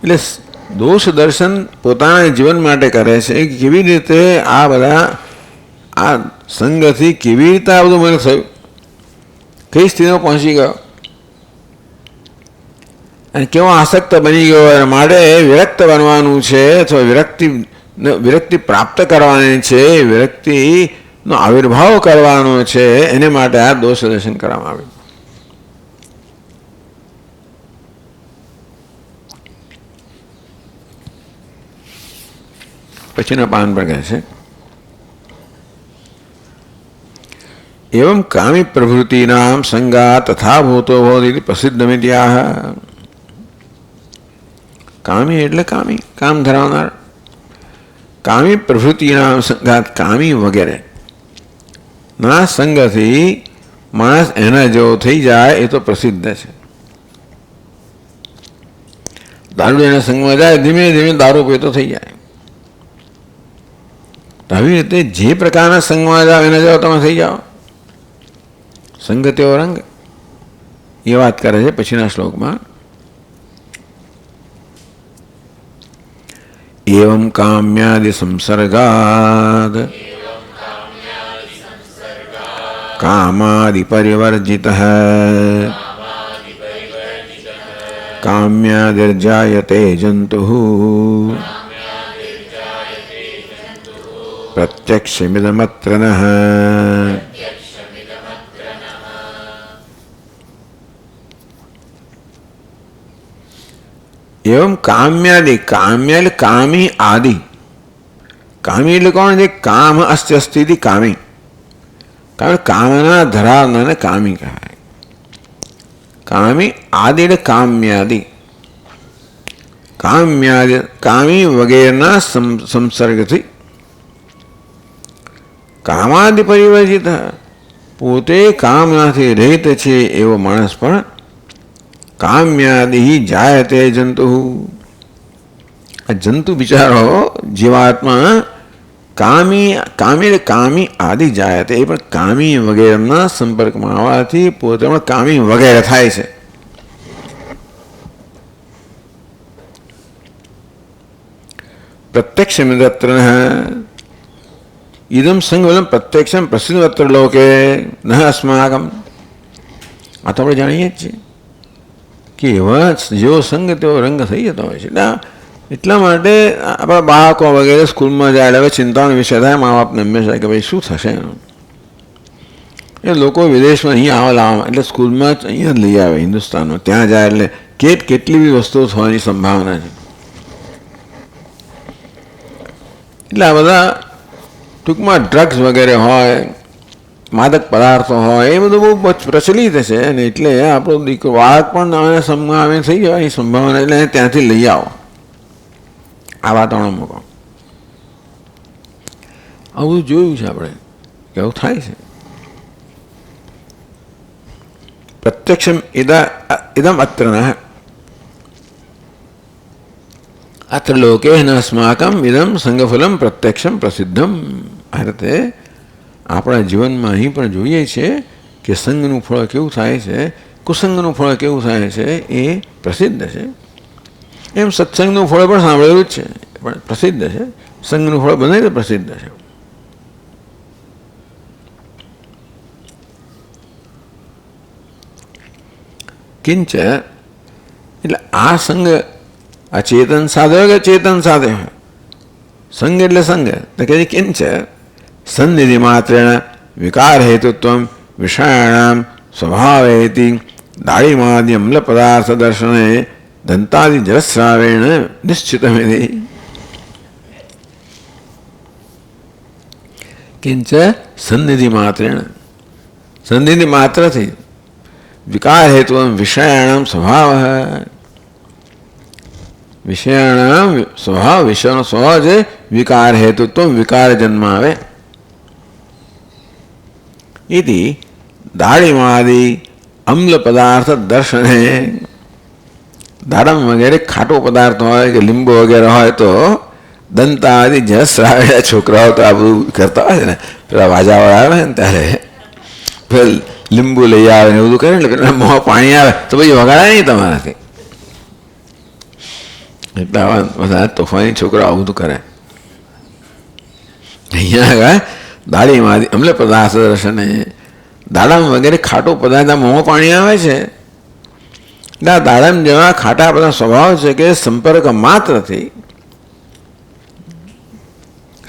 એટલે દોષ દર્શન પોતાના જીવન માટે કરે છે કે કેવી રીતે આ બધા આ સંગથી કેવી રીતે આ બધું મને થયું, કઈ સ્થિતિમાં પહોંચી ગયો અને કેવો આસક્ત બની ગયો, અને માટે વિરક્ત બનવાનું છે અથવા વિરક્તિ પ્રાપ્ત કરવાની છે, વિરક્તિનો આવિર્ભાવ કરવાનો છે. એને માટે આ દોષ દર્શન કરવામાં આવ્યું. પછીના પાન પર કહે છે એવં કામી પ્રવૃત્તિનામ સંગા તથા ભૂતો ભવતિ પ્રસિદ્ધમિત્યાહ. કામી એટલે કામી, કામ ધરાવનાર. કામી પ્રવૃત્તિના સંગાત, કામી વગેરે ના સંગથી માણસ એના જેવો થઈ જાય એ તો પ્રસિદ્ધ છે. દારૂ એના સંગમાં જાય ધીમે ધીમે દારૂ પીતો થઈ જાય. આવી રીતે જે પ્રકારના સંગમાં જાઓ એના જેવો તમે થઈ જાઓ. સંગ તેવો રંગ, એ વાત કરે છે પછીના શ્લોકમાં. એવં કામ્યાદિ સંસર્ગાદ કામાદિ પરિવર્જિત કામ્યાદિર્જાયતે જંતુ પ્રત્યક્ષમિદમત્ર નઃ. એવં કામ્યાદિ, કામ્ય એટલે કામી આદિ. કામી એટલે કોણ? જે કામ અસ્તિ અસ્તિ કામી. કારણ કામના ધરાવનારને કામી કહેવાય. કામી આદિ એટલે કામ્યાદિ. કામ્યાદિ કામી વગેરેના સંસર્ગથી કામાદિ પરિવર્જિત, પોતે કામનાથી રહિત છે એવો માણસ પણ કામ્યાદિ જાયતે જંતુ. આ જંતુ બિચારો જીવાત્મા કામી કામી કામી આદિ જાયતે, એ પણ કામી વગેરેના સંપર્કમાં આવવાથી પોતે પણ કામી વગેરે થાય છે. પ્રત્યક્ષ મિત્ર ઇદમ સંગવલમ પ્રત્યક્ષમ પ્રસિદ્ધવત્ર લોકે ન અસ્માકમ. આ તો આપણે જાણીએ જ છીએ કે એવા જેવો સંગ તેવો રંગ થઈ જતો હોય છે. એટલા માટે આપણા બાળકો વગેરે સ્કૂલમાં જાય હવે ચિંતાનો વિષય થાય મા બાપને હંમેશા કે ભાઈ શું થશે એનું. એ લોકો વિદેશમાં અહીંયા આવા એટલે સ્કૂલમાં જ અહીંયા જ લઈ આવે હિન્દુસ્તાનમાં. ત્યાં જાય એટલે કેટલી બધી વસ્તુઓ થવાની સંભાવના છે. એટલે આ બધા ટૂંકમાં ડ્રગ્સ વગેરે હોય, માદક પદાર્થો હોય, એ બધું બહુ પ્રચલિત છે. અને એટલે આપણો દીકરો બાળક પણ આવે થઈ જાય એ સંભાવના. એટલે ત્યાંથી લઈ આવો આ વાતાવરણ મૂકો. આવું જોયું છે આપણે કે આવું થાય છે. પ્રત્યક્ષમ ઇદમ અત્ર ન અત્ર લોકે ન અસ્માકમ ઇદમ સંગફલમ પ્રત્યક્ષમ પ્રસિદ્ધમ. આ રીતે આપણા જીવનમાં અહીં પણ જોઈએ છે કે સંગનું ફળ કેવું થાય છે, કુસંગનું ફળ કેવું થાય છે એ પ્રસિદ્ધ છે. એમ સત્સંગનું ફળ પણ સાંભળેલું જ છે, પણ પ્રસિદ્ધ છે. સંગનું ફળ બને તો પ્રસિદ્ધ છે. કિંચ એટલે આ સંગ આ ચેતન સાથે હોય કે ચેતન સાથે હોય. સંગ એટલે સંગ તો કે કિંચ સન્નિધિ માત્રેણ વિકાર હેતુત્વ વિષયાણામ સ્વભાવેતિ દાળીમાદિ અમ્લ પદાર્થ દર્શને દંતાદિ જલસ્રાવેણ નિશ્ચિતમિતિ. કિંચ સન્નિધિ માત્રેણ, સન્નિધિ માત્રથી વિકાર હેતુ વિષયાણામ સ્વભાવ, વિષયાણામ સ્વભાવ, વિષયનો સ્વભાવ છે વિકાર હેતુત્વ, વિકાર જન્મ આવે. ઇતિ દાળીમાદિ અમ્લ પદાર્થ દર્શને દાડમ વગેરે ખાટો પદાર્થ હોય કે લીંબુ વગેરે હોય તો દંતા આદિ જસ આવેલા છોકરાઓ તો આ બધું કરતા હોય છે ને, પેલા વાજાવાળા આવે ને ત્યારે પેલ લીંબુ લઈ આવે ને બધું કરે ને પેલા મોં પાણી આવે તો પછી વગાડાય નહીં તમારાથી. એટલા બધા તોફાની છોકરાઓ આવું બધું કરે. અહીંયા દાળીમાં અમલે પદાર્થ દર્શને દાડમ વગેરે ખાટો પદાર્થ મોં પાણી આવે છે. દાડમ જેવા ખાટા બધા સ્વભાવ છે કે સંપર્ક માત્રથી,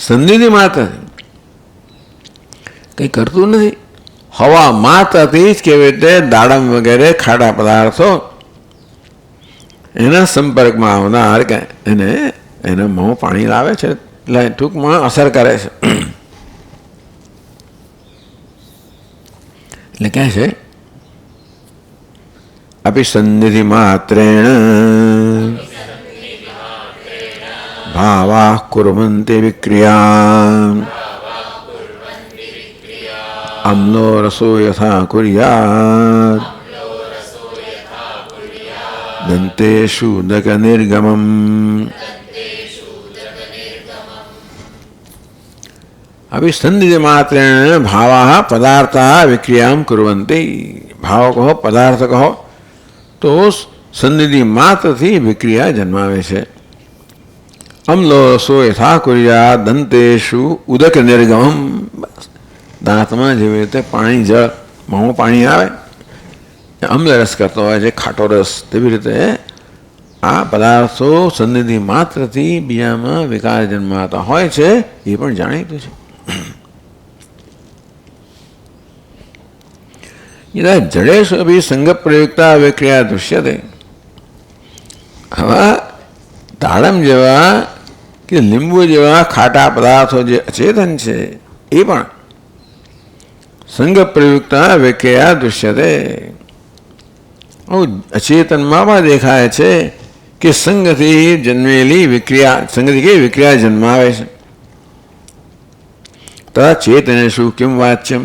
સંધિથી માત્રથી કંઈ કરતું નથી. હવા માત્રથી જ કેવી રીતે દાડમ વગેરે ખાટા પદાર્થો એના સંપર્કમાં આવનાર કે એને મોં પાણી લાવે છે, એટલે ટૂંકમાં અસર કરે છે. એટલે કહે છે અપી સંધિ માત્રેણ ભાવા કુર્વન્તિ વિક્રિયા અમ્લો રસો યથા કુર્યાત દંતેષુ ઉદક નિર્ગમમ. અભિસંધિ માત્રેણ ભાવા પદાર્થા વિક્રિયામ કુર્વન્તિ. ભાવ કહો, પદાર્થ કહો તો સંધિ માત્રથી વિક્રિયા જન્માવે છે. અમ્લો રસો યથા કુર્યા દંતેષુ ઉદક નિર્ગમમ. દાંતમાં જેવી રીતે પાણી જળ મોં પાણી આવે અમ્લ રસ કરતો હોય છે, ખાટો રસ, તેવી રીતે આ પદાર્થો સંધિ માત્રથી બીજામાં વિકાર જન્માતા હોય છે. એ પણ જાણીતું છે. યદા જડેષુ અભી સંગ પ્રયુક્તા વિક્રિયા દૃશ્યતે. આવા દાડમ જેવા કે લીંબુ જેવા ખાટા પદાર્થો જે અચેતન છે એ પણ સંગ પ્રયુક્તા વિક્રિયા દૃશ્યતે. અચેતનમાં પણ દેખાય છે કે સંગથી જન્મેલી વિક્રિયા, સંગથી કેવી વિક્રિયા જન્માવે છે. તથા ચેતનેષુ કિમ વાચ્યમ.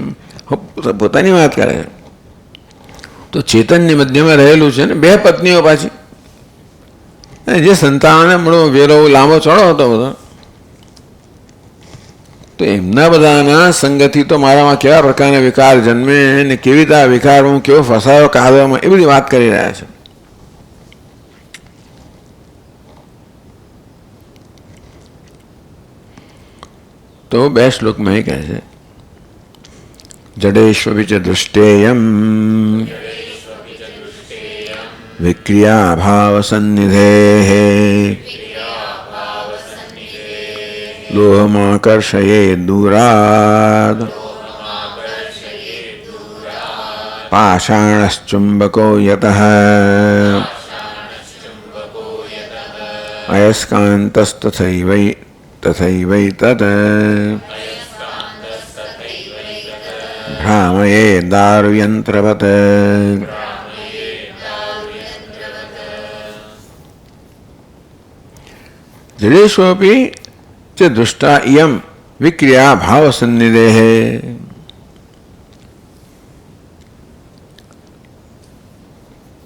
પોતાની વાત કરે છે તો ચેતનની મધ્યમાં રહેલું છે ને બે પત્નીઓ પાછી, જે સંતાનને મળો વેરો લાંબો ચોડો હતો બધો, તો એમના બધાના સંગથી તો મારામાં કેવા પ્રકારના વિકાર જન્મે ને કેવી રીતે આ વિકાર હું કેવો ફસાયો કાદવામાં, એ બધી વાત કરી રહ્યા છે. તો બે શ્લોકમાં એ કહે છે જડેષ્વપી ચ દૃષ્ટેયમ વિક્રિયા ભાવ સન્નિધેઃ લોહમાકર્ષયે દૂરાદ પાષાણશ્ચુંબકો યતઃ અયસ્કાन्तस्तथैवैतत् ભ્રામયે દારુયંત્રવત. જડેષ્વપી ચ દૃષ્ટા ઇયમ વિક્રિયા ભાવ સન્નિધેઃ.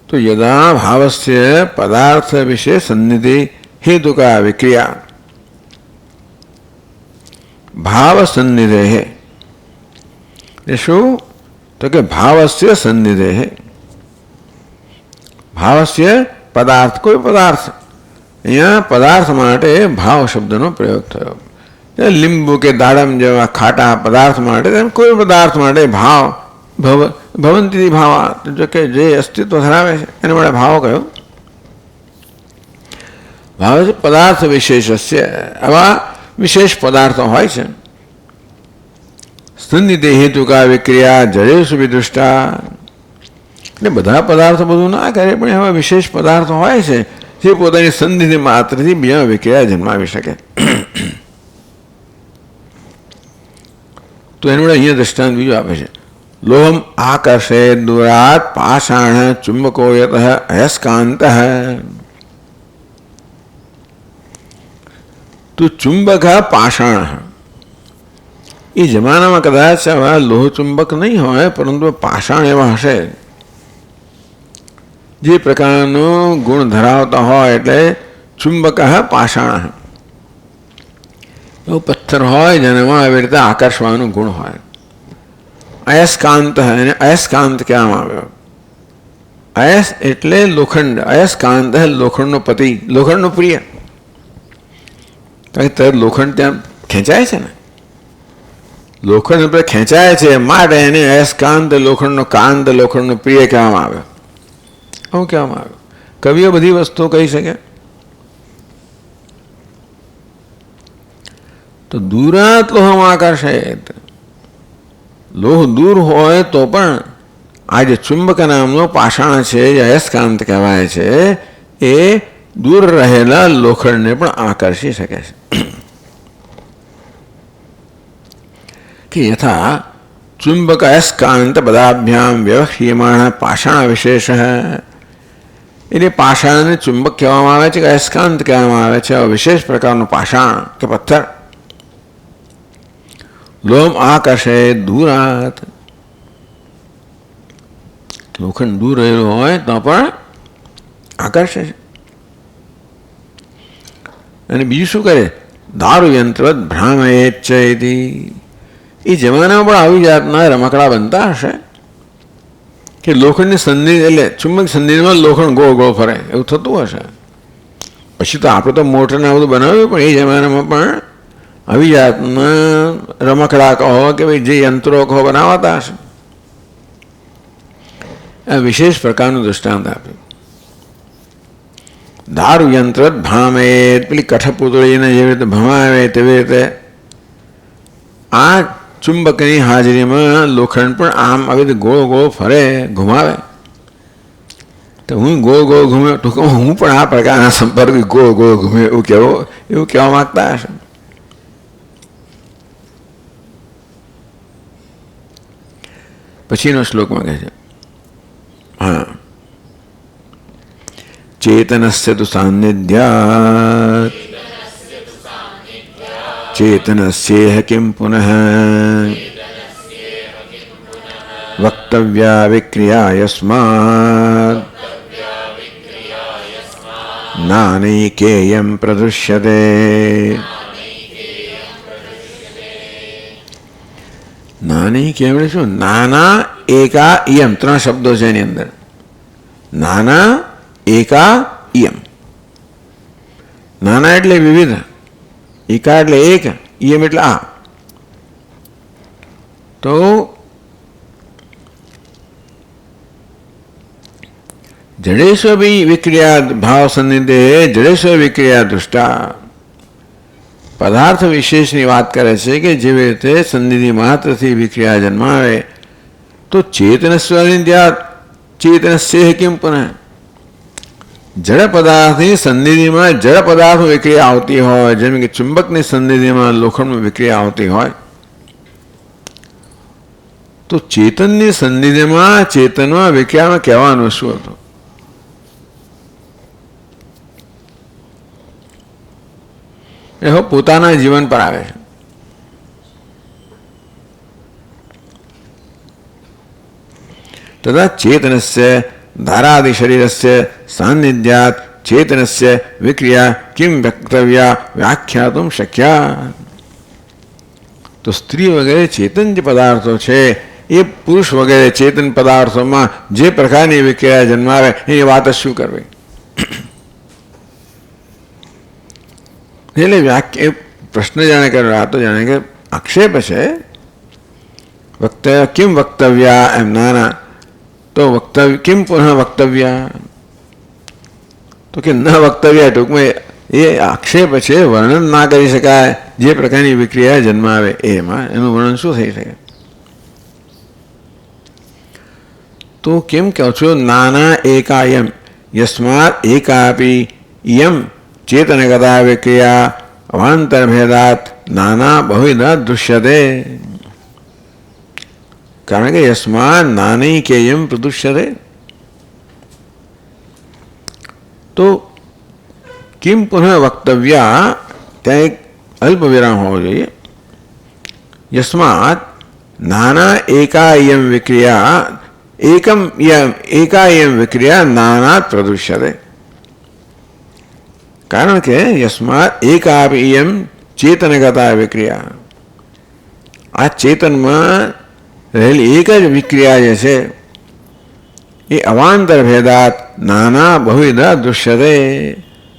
તો યદા ભાવસ્ય પદાર્થ વિશે સન્નિધિ हेतुका विक्रिया भाव सन्निधे है. શું તો કે ભાવસ્ય સન્નિધે है. ભાવસ્ય પદાર્થ, કોઈ પદાર્થ, અહીંયા પદાર્થ માટે ભાવ શબ્દનો પ્રયોગ થયો. લીંબુ કે દાડમ જેવા ખાટા પદાર્થ માટે, કોઈ પદાર્થ માટે ભાવ ભવંતી ભાવ, જો કે જે અસ્તિત્વ ધરાવે છે એને માટે ભાવ કયો. ભાવ છે પદાર્થ વિશેષસ્ય. આવા વિશેષ પદાર્થો હોય છે. સંનિધે હેતુકા વિક્રિયા જડેષુ વિદુષ્ટા. એટલે બધા પદાર્થો બધું ના કરે, પણ એવા વિશેષ પદાર્થો હોય છે જે પોતાની સંધિને માત્રથી બીજા વિક્રિયા જન્માવી શકે. તો એનું અહીંયા દ્રષ્ટાંત બીજું આપે છે. લોહમ આકર્ષે દુરાત પાષાણ ચુંબકો યતઃ અયસ્કાંતઃ. તો ચુંબક પાષાણ, એ જમાનામાં કદાચ આવા લોહ ચુંબક નહીં હોય, પરંતુ પાષાણ એવા હશે જે પ્રકારનો ગુણ ધરાવતા હોય એટલે ચુંબક પાષાણ. એવો પથ્થર હોય જેનામાં આવી રીતે આકર્ષવાનું ગુણ હોય. અયસ્કાંત એને અયસ્કાંત કહેવામાં આવ્યો. અયસ એટલે લોખંડ, અયસ્કાંત લોખંડનો પતિ, લોખંડનો પ્રિય. તરત લોખંડ ત્યાં ખેંચાય છે ને, લોખંડ ઉપર ખેંચાય છે માટે એને અયસ્કાંત, લોખંડનો કાંત, લોખંડનો પ્રિય કહેવામાં આવ્યો. આવું કહેવામાં આવ્યું. કવિઓ બધી વસ્તુઓ કહી શકે. તો દૂરાત લોહમ આકર્ષેત, લોહ દૂર હોય તો પણ આ જે ચુંબક નામનો પાષાણ છે, જે અયસ્કાંત કહેવાય છે, એ દૂર રહેલા લોખંડને પણ આકર્ષી શકે છે. કે યથા ચુંબક અયસ્કાંત પદાભ્યામ વ્યવહ્રિયમાણ પાષાણ વિશેષ. એટલે પાષાણને ચુંબક કહેવામાં આવે છે કે અયસ્કાંત કહેવામાં આવે છે. વિશેષ પ્રકારનું પાષાણ કે પથ્થર લોમ આકર્ષે દૂરાત, લોખંડ દૂર રહેલું હોય તો પણ આકર્ષે છે. અને બીજું શું કરે? દારૂ યંત્રવત ભ્રામયેત ચેતી. એ જમાનામાં પણ આવી જાતના રમકડા બનતા હશે કે લોખંડની સંધિ, એટલે ચુંબક સંધિમાં લોખંડ ગોળ ગોળ ફરે, એવું થતું હશે. પછી તો આપણે તો મોટરને બધું બનાવ્યું, પણ એ જમાનામાં પણ આવી જાતના રમકડા કહો કે ભાઈ જે યંત્રો કહો બનાવાતા હશે. આ વિશેષ પ્રકારનું દૃષ્ટાંત આપ્યું. દારૂ યંત્ર ભામે, પેલી કઠપૂતળીને જેવી રીતે ભમાવે તેવી રીતે આ ચુંબકની હાજરીમાં લોખંડ પણ આમ આવી રીતે ગોળ ગોળ ફરે, ઘુમાવે. તો હું ગોળ ગોળ ઘૂમે, ટૂંકમાં હું પણ આ પ્રકારના સંપર્ક ગોળ ગોળ ઘૂમે એવું કહેવા માગતા હશે. પછીનો શ્લોકમાં કહે છે, હા, ચેતનસ્ય તુ સાન્નિધ્યાત ચેતનસ્યેહ કિમ પુનઃ વક્તવ્યા વિક્રિયા યસ્માદ નાનૈકેયં પ્રદૃશ્યતે. નાની કેમ શું? નાના એકા ઇયમ, ત્રણ શબ્દો છે એની અંદર. નાના એકા ઇયમ. નાના એટલે વિવિધ, એકા એટલે એક, ઇયમ એટલે આ. તો જડેશ્વર વિક્રિયા ભાવ સન્નિધે જડેશ્વર વિક્રિયા દૃષ્ટા. પદાર્થ વિશેષની વાત કરે છે કે જેવી રીતે સંધિ માત્રથી વિક્રિયા જન્માવે તો ચેતનસ્વની ત્યાં ચેતનસ્ય કેમ પુનઃ. જળ પદાર્થની સંધિમાં જળ પદાર્થ વિક્રિયા આવતી હોય, જેમ કે ચુંબકની સંધિમાં લોખંડની વિક્રિયા આવતી હોય, તો ચેતનની સંધિમાં ચેતનમાં વિક્રિયામાં કહેવાનું શું હતું? એ પોતાના જીવન પર આવે છે. તથા ચેતનસ્ય ધારાદિ શરીરસ્ય સાન્નિધ્યાત ચેતનસ્ય વિક્રિયા કિમ વક્તવ્યા વ્યાખ્યાતુમ શક્યા. તો સ્ત્રી વગેરે ચેતન જે પદાર્થો છે એ પુરુષ વગેરે ચેતન પદાર્થોમાં જે પ્રકારની વિક્રિયા જન્માવે એની વાત શું કરવી? એટલે પ્રશ્ન જાણે કર્યો, આ તો જાણે કે આક્ષેપ છે. વક્તવ્ય કિમ વક્તવ્યા, એમ નાના તો વક્તવ્ય કિમ પુનઃ વક્તવ્યા, તો કે ન વક્તવ્ય, ટૂંકમાં એ આક્ષેપ છે, વર્ણન ના કરી શકાય. જે પ્રકારની વિક્રિયા જન્માવે એમાં એનું વર્ણન શું થઈ શકે? તો કેમ કહો છો નાના એકાયમ યસ્માત એકાપી યમ ચેતન ગતા વિક્રિયા અવાંતર ભેદાત નાના બહુવિધા દૃશ્યતે. કારણ કે યસ્માત નાની કેયમ પ્રદુષ્યતે. તો કિમ પુનઃ વક્તવ્યા, ત્યાં એક અલ્પ વિરામ હોવો જોઈએ. યસ્માત નાના એકાયમ વિક્રિયા, એકાયમ વિક્રિયા નાનાત પ્રદુષ્યતે. કારણ કે યસ્માત એકાયમ ચેતનગતા વિક્રિયા, આ ચેતનમાં રહેલી એક જ વિક્રિયા જે છે એ અવાંતર ભેદાત નાના બહુવિધા દૃશ્યતે,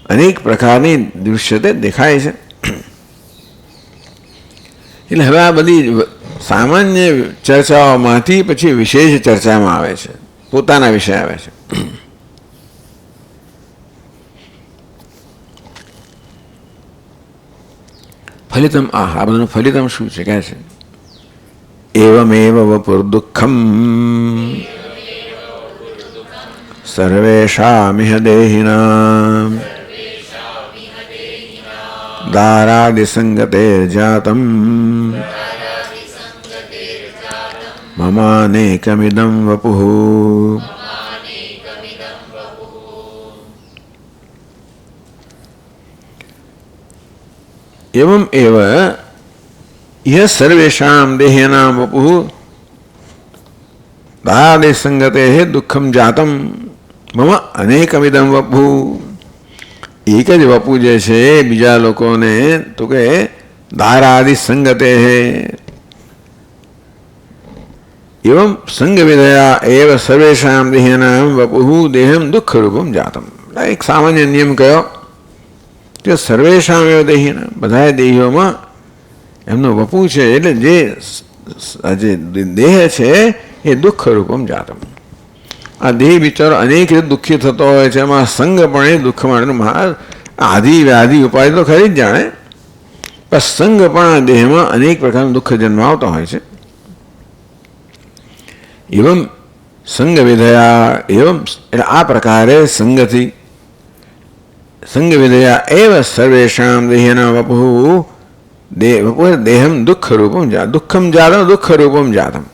અનેક પ્રકારની દૃશ્યતે દેખાય છે. એટલે હવે આ બધી સામાન્ય ચર્ચાઓમાંથી પછી વિશેષ ચર્ચામાં આવે છે, પોતાના વિષય આવે છે. ફલિતમ આ બધું ફલિતમ શું છે કહે છે, એવમેવ વપુર દુઃખમ સર્વેષામિહ દેહિનાં દારાદિસંગતે જાતમ મમાનેકમિદં વપુઃ. एवं एव यह सर्वेषां देहिनां वपुः दारादि संगते दुःखम जातम मम अनेकमिदं वपुः. एक ज वपु जे छे बीजा लोकोने तो के दारादि संगते है. एवं संग विधया एव सर्वेषां देहिनां वपुः देहं दुःख रूपम जातम. एक सामान्य नियम कयो કે સર્વેષામ એવ દેહીના, બધા દેહીઓમાં એમનો વપુ છે, એટલે જે દેહ છે એ દુઃખ રૂપમ જાતમ. આ દેહ બિચારો અનેક રીતે દુઃખી થતો હોય છે, એમાં સંગ પણ એ દુઃખ માટેનું આદિ વ્યાધિ ઉપાય તો ખરી જ જાણે, પણ સંગ પણ આ દેહમાં અનેક પ્રકારનું દુઃખ જન્માવતો હોય છે. એવમ સંગ વિધયા એવમ, એટલે આ પ્રકારે સંગથી संग विधया एव सर्वेषां देहिनां वपुः देहं दुःख रूपम जा दुःखम जातम दुःख रूपम जातम.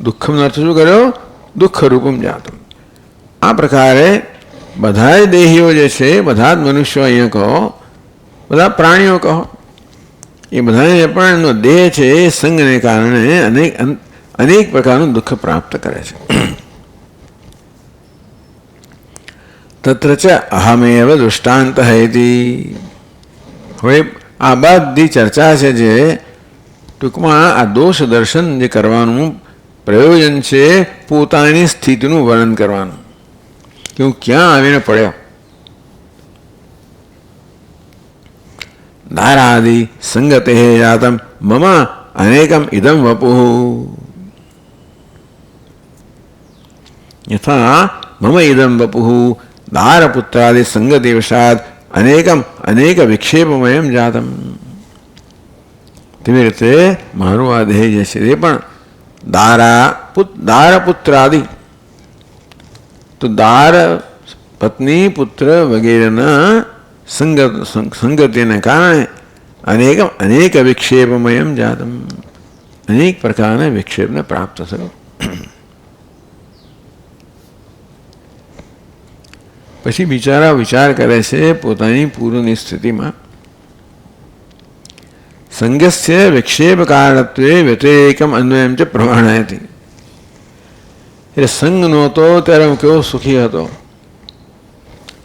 दुःखम अर्थ શું કર્યો, દુઃખ રૂપમ જાતમ. આ પ્રકારે બધા જ દેહીઓ જે છે, બધા જ મનુષ્યો અહીંયા કહો, બધા પ્રાણીઓ કહો, એ બધાને પણ એનો દેહ છે એ સંગને કારણે અનેક પ્રકારનું દુઃખ પ્રાપ્ત કરે છે. તત્ર ચ અહમેવ દૃષ્ટાંત હૈતી. હવે આ બધી ચર્ચા છે જે ટૂંકમાં આ દોષ દર્શન જે કરવાનું પ્રયોજન છે, પોતાની સ્થિતિનું વર્ણન કરવાનું કે હું ક્યાં આવીને પડ્યો. દારાદિ સંગતે જાતમ મમ અનેકમ ઇદમ વપુઃ. યથા મમ ઇદમ વપુઃ દારપુત્રાદિ સંગતિ વશાત અનેકમ અનેક વિક્ષેપમયમ જાતમ. તેવી રીતે મારું આ દેહ જે છે એ પણ દારપુત્રાદિ, તો દાર પત્ની પુત્ર વગેરેના સંગતિને કારણે અનેક વિક્ષેપમયમ જાતમ, અનેક પ્રકારના વિક્ષેપને પ્રાપ્ત થયો. પછી બિચારા વિચાર કરે છે પોતાની પૂર્વની સ્થિતિમાં. સંગસ્ય વિક્ષેપ કારણત્વે વ્યતિરેકમ અન્વયમ ચ પ્રમાણયતિ. એટલે સંગ નહોતો ત્યારે હું કેવો સુખી હતો,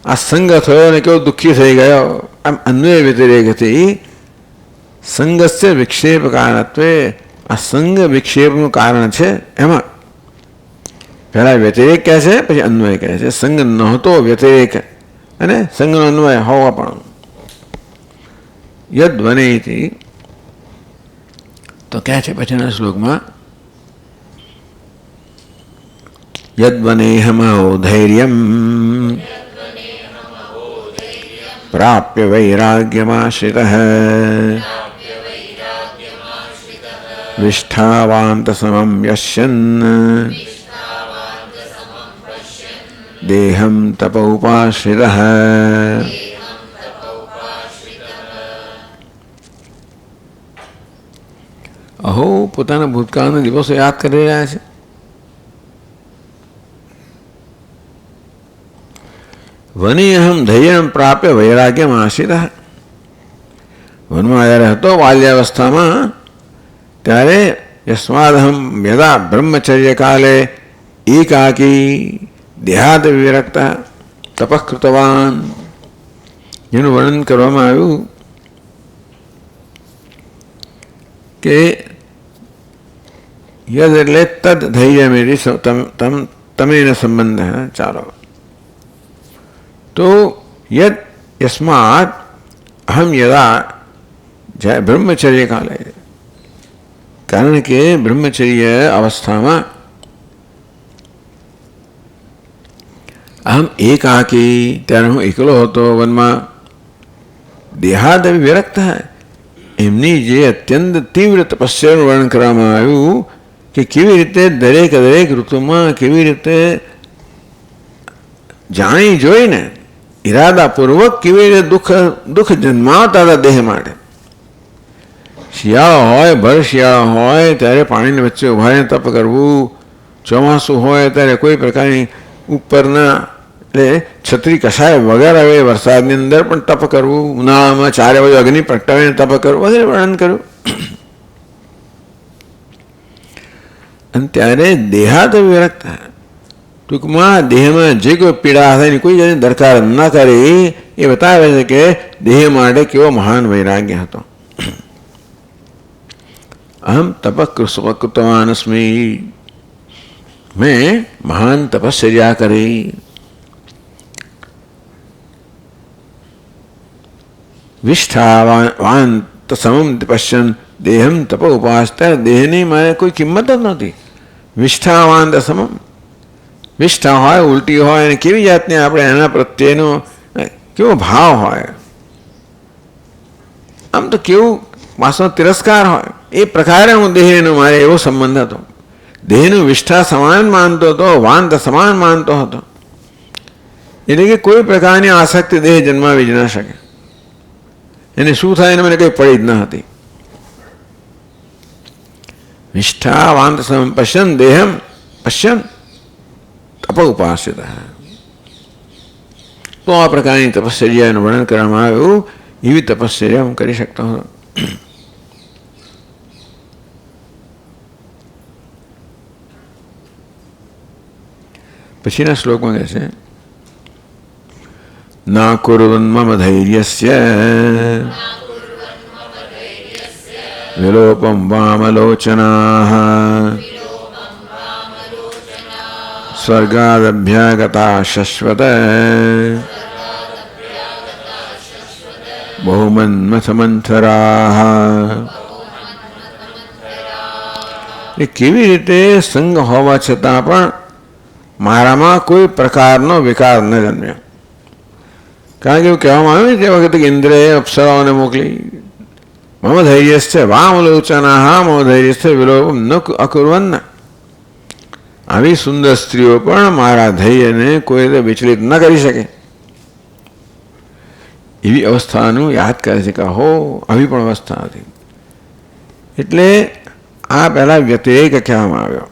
આ સંગ થયો ને કેવો દુઃખી થઈ ગયો. આમ અન્વય વ્યતિરેકથી સંગસ્ય વિક્ષેપ કારણત્વે, આ સંગ વિક્ષેપનું કારણ છે. એમાં પહેલા વ્યતિરેક કહે છે, પછી અન્વય કહે છે. સંગ નહોતો વ્યતિરેક અને સંગનો અન્વય હોવા પણ યદ વનેતિ. તો કહે છે પછીના શ્લોકમાં યદ વનેહમહો ધૈર્યમ પ્રાપ્ય વૈરાગ્યમાશ્રિતઃ વિષ્ઠાવાંત સમમ યશ્યન દેહમ તપૌપાશ્રિતઃ. અહો, પોતાના ભૂતકાળના દિવસો યાદ કરી રહ્યા છે. વનેહમ ધૈર્યમ પ્રાપ્ય વૈરાગ્યમ આશ્રિતઃ. વનમાં જ્યારે હતો બાલ્યાવસ્થામાં ત્યારે યસ્માદહમ યદા બ્રહ્મચર્ય કાલે એકાકી દેહાદ વિરક્ત તપઃ કૃતવાન, જેનું વર્ણન કરવામાં આવ્યું કે યદ એટલે તદ ધૈર્ય મેરી તમેન સંબંધ. ચાલો, તો યદ યસ્માત અહમ યદા જાય બ્રહ્મચર્ય કાલે, કારણ કે બ્રહ્મચર્ય અવસ્થામાં અહમ એકાકી, ત્યારે હું એકલો હતો વનમાં. દેહાદ વિરક્ત, એમની જે અત્યંત તીવ્ર તપસ્યાનું વર્ણન કરવામાં આવ્યું કે કેવી રીતે દરેક ઋતુમાં કેવી રીતે જાણી જોઈને ઈરાદાપૂર્વક કેવી રીતે દુઃખ જન્માવતા હતા દેહ માટે. શિયાળો હોય, ભર શિયાળો હોય ત્યારે પાણીની વચ્ચે ઉભા રહીને તપ કરવું, ચોમાસું હોય ત્યારે કોઈ પ્રકારની ઉપરના એટલે છત્રી કશાય વગર આવે વરસાદની અંદર પણ તપ કરવું, ઉનાળામાં 4 વાગે અગ્નિ પ્રગટાવીને તપ કરવું વગેરે વર્ણન કર્યું. અને ત્યારે દેહાદ વિરક્ત, ટૂંકમાં દેહમાં જે કોઈ પીડા થાય એની કોઈ જાતની દરકાર ન કરી એ બતાવે છે કે દેહ માટે કેવો મહાન વૈરાગ્ય હતો. અહમ તપઃ અસ્મી, મેં મહાન તપશ્ચર્યા કરી. વિષ્ઠાવાન સમમ પશ્યન દેહમ તપ ઉપાસતા, દેહની મારે કોઈ કિંમત જ નહોતી. વિષ્ઠાવાન સમમ, વિષ્ઠા હોય, ઉલટી હોય અને કેવી જાતની આપણે એના પ્રત્યેનો કેવો ભાવ હોય, આમ તો કેવું માસનો તિરસ્કાર હોય, એ પ્રકારે હું દેહનો મારે એવો સંબંધ હતો. દેહનું વિષ્ઠા સમાન માનતો હતો, વાંત સમાન માનતો હતો. એટલે કે કોઈ પ્રકારની આસક્તિ દેહ જન્માવી જ ન શકે. એને શું થાય એને મને કંઈ પડી જ ન હતી. નિષ્ઠા વાંત સમ પશ્યન દેહમ પશ્યન તપ ઉપાસિત. તો આ પ્રકારની તપશ્ચર્યાનું વર્ણન કરવામાં આવ્યું. એવી તપશ્ચર્યા હું કરી શકતો હતો. પછીના શ્લોકમાં કહે છે ના કુર્વન મમ ધૈર્યસ્ય વિલોપમ વામલોચનાઃ સ્વર્ગાદભ્યાગતા શશ્વત બહુમન્મથમંથરાઃ. એ કેવી રીતે સંગ હોવા છતાં પણ મારામાં કોઈ પ્રકારનો વિકાર ન જન્મ્યો. કારણ કે એવું કહેવામાં આવ્યું તે વખતે કે ઇન્દ્રએ અપ્સરાઓને મોકલી. મમ ધૈર્યસ્ય વામલોચનાઃ મમ ધૈર્યસ્ય વિલોપમ ન અકુર્વન્ન. આવી સુંદર સ્ત્રીઓ પણ મારા ધૈર્યને કોઈ રીતે વિચલિત ન કરી શકે. એવી અવસ્થાનું યાદ કરે છે કે હો આવી પણ અવસ્થા હતી. એટલે આ પહેલાં વ્યતિરેક કહેવામાં આવ્યો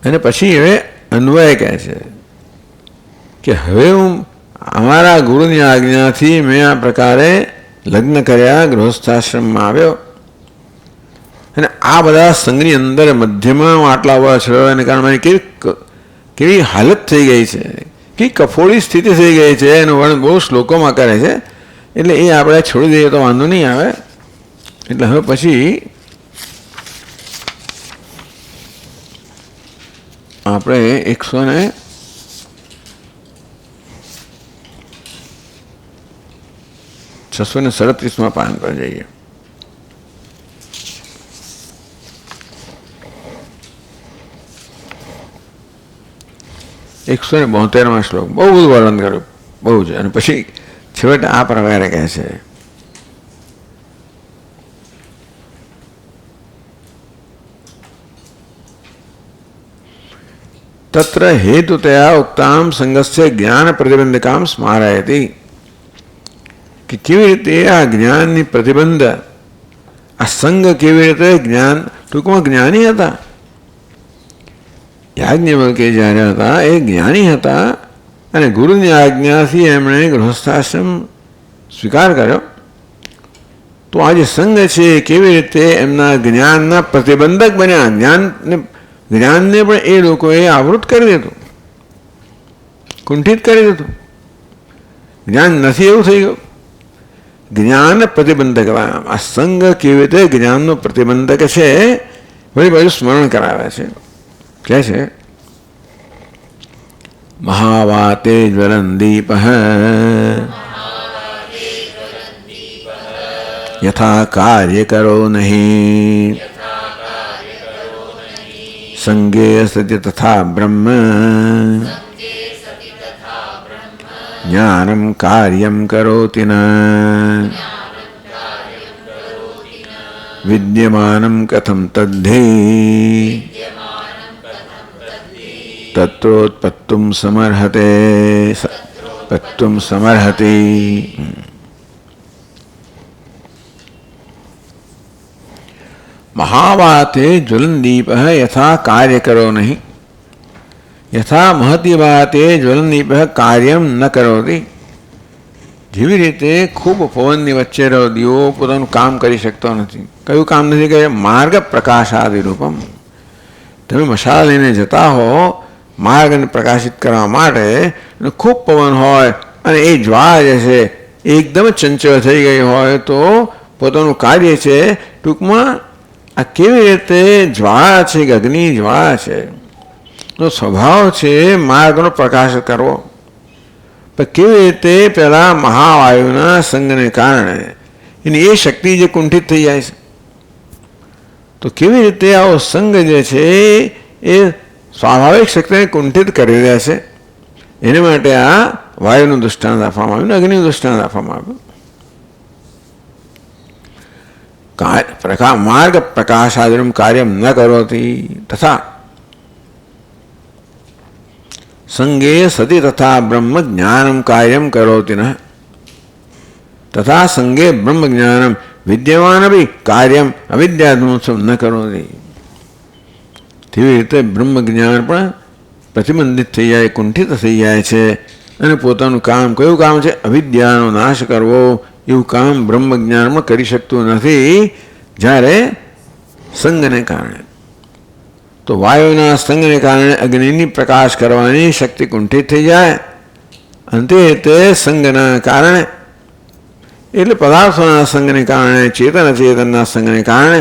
અને પછી હવે અન્વય કહે છે કે હવે હું અમારા ગુરુની આજ્ઞાથી મેં આ પ્રકારે લગ્ન કર્યા, ગૃહસ્થાશ્રમમાં આવ્યો અને આ બધા સંઘની અંદર મધ્યમાં હું આટલા વર્ષ રહ્યો એને કારણે મારી કેવી હાલત થઈ ગઈ છે, કેવી કફોડી સ્થિતિ થઈ ગઈ છે એનું વર્ણન બહુ શ્લોકોમાં કરે છે. એટલે એ આપણે છોડી દઈએ તો વાંધો નહીં આવે. એટલે હવે પછી આપણે 637 પાન પર જઈએ. એકસો 172 શ્લોક બહુ બધું વર્ણન કર્યું, બહુ જ. અને પછી છેવટે આ પ્રકારે કહે છે તત્ર હેતુતયા ઉક્તામ સંગસ્ય જ્ઞાન પ્રતિબંધકામ સ્મારયતિ. કે કેવી રીતે આ જ્ઞાનની પ્રતિબંધ, આ સંગ કેવી રીતે જ્ઞાન, ટૂંકમાં જ્ઞાની હતા. યાજ્ઞવલ્કે જ્યારે હતા એ જ્ઞાની હતા અને ગુરુની આજ્ઞાથી એમણે ગૃહસ્થાશ્રમ સ્વીકાર કર્યો. તો આ જે સંઘ છે કેવી રીતે એમના જ્ઞાનના પ્રતિબંધક બન્યા. જ્ઞાનને પણ એ લોકોએ આવૃત કરી દીધું, કુંઠિત કરી દીધું. જ્ઞાન નથી એવું થઈ ગયું. જ્ઞાન પ્રતિબંધક. આ સંઘ કેવી રીતે જ્ઞાનનો પ્રતિબંધક છે વળી બાજુ સ્મરણ કરાવે છે. કહે છે મહાવાતે જ્વલન દીપ યથા કાર્ય કરો નહીં સંગે સત્ય તથા બ્રહ્મ જ્ઞાનમ કાર્યમ કરોતિ ન વિદ્યમાનમ કથમ તદ્ધિ તત્રોત્પત્તુમ સમર્હતિ. મહાવાતે જ્વલનદીપ યથા કાર્ય કરો નહીં યથા મહતી વાતે જ્વલનદીપ કાર્યમ ન કરોતિ. જેવી રીતે ખૂબ પવનની વચ્ચે રહ્યો દીવો પોતાનું કામ કરી શકતો નથી. કયું કામ નથી કરે? માર્ગ પ્રકાશાદિ રૂપમ. તમે મશાલ લઈને જતા હો માર્ગને પ્રકાશિત કરવા માટે, ખૂબ પવન હોય અને એ જ્વાળા જે છે એકદમ ચંચળ થઈ ગઈ હોય તો પોતાનું કાર્ય છે. ટૂંકમાં આ કેવી રીતે જ્વાળા છે, અગ્નિ જ્વાળા છે, તો સ્વભાવ છે માર્ગનો પ્રકાશ કરવો. પણ કેવી રીતે પેલા મહાવાયુના સંગને કારણે એની એ શક્તિ જે કુંઠિત થઈ જાય છે, તો કેવી રીતે આવો સંગ જે છે એ સ્વાભાવિક શક્તિને કુંઠિત કરી રહ્યા છે. એને માટે આ વાયુનું દૃષ્ટાંત આપવામાં આવ્યું, અગ્નિનું દૃષ્ટાંત આપવામાં આવ્યું. માર્ગ પ્રકાશાદિનું કાર્યમ ન કરોતી તથા સંગે સતી તથા બ્રહ્મ જ્ઞાનમ કાર્યમ કરોતી ન તથા સંગે બ્રહ્મ જ્ઞાનમ વિદ્યમાનપી કાર્યમ અવિદ્યાધ્વંસમ ન કરોતી. તેવી રીતે બ્રહ્મ જ્ઞાન પણ પ્રતિબંધિત થઈ જાય, કુંઠિત થઈ જાય છે અને પોતાનું કામ, કયું કામ છે? અવિદ્યાનો નાશ કરવો. એવું કામ બ્રહ્મ જ્ઞાનમાં કરી શકતું નથી જ્યારે સંગને કારણે. તો વાયુના સંગને કારણે અગ્નિની પ્રકાશ કરવાની શક્તિ કુંઠિત થઈ જાય. અંતે તે સંગના કારણે એટલે પદાર્થોના સંગને કારણે, ચેતન અચેતનના સંગને કારણે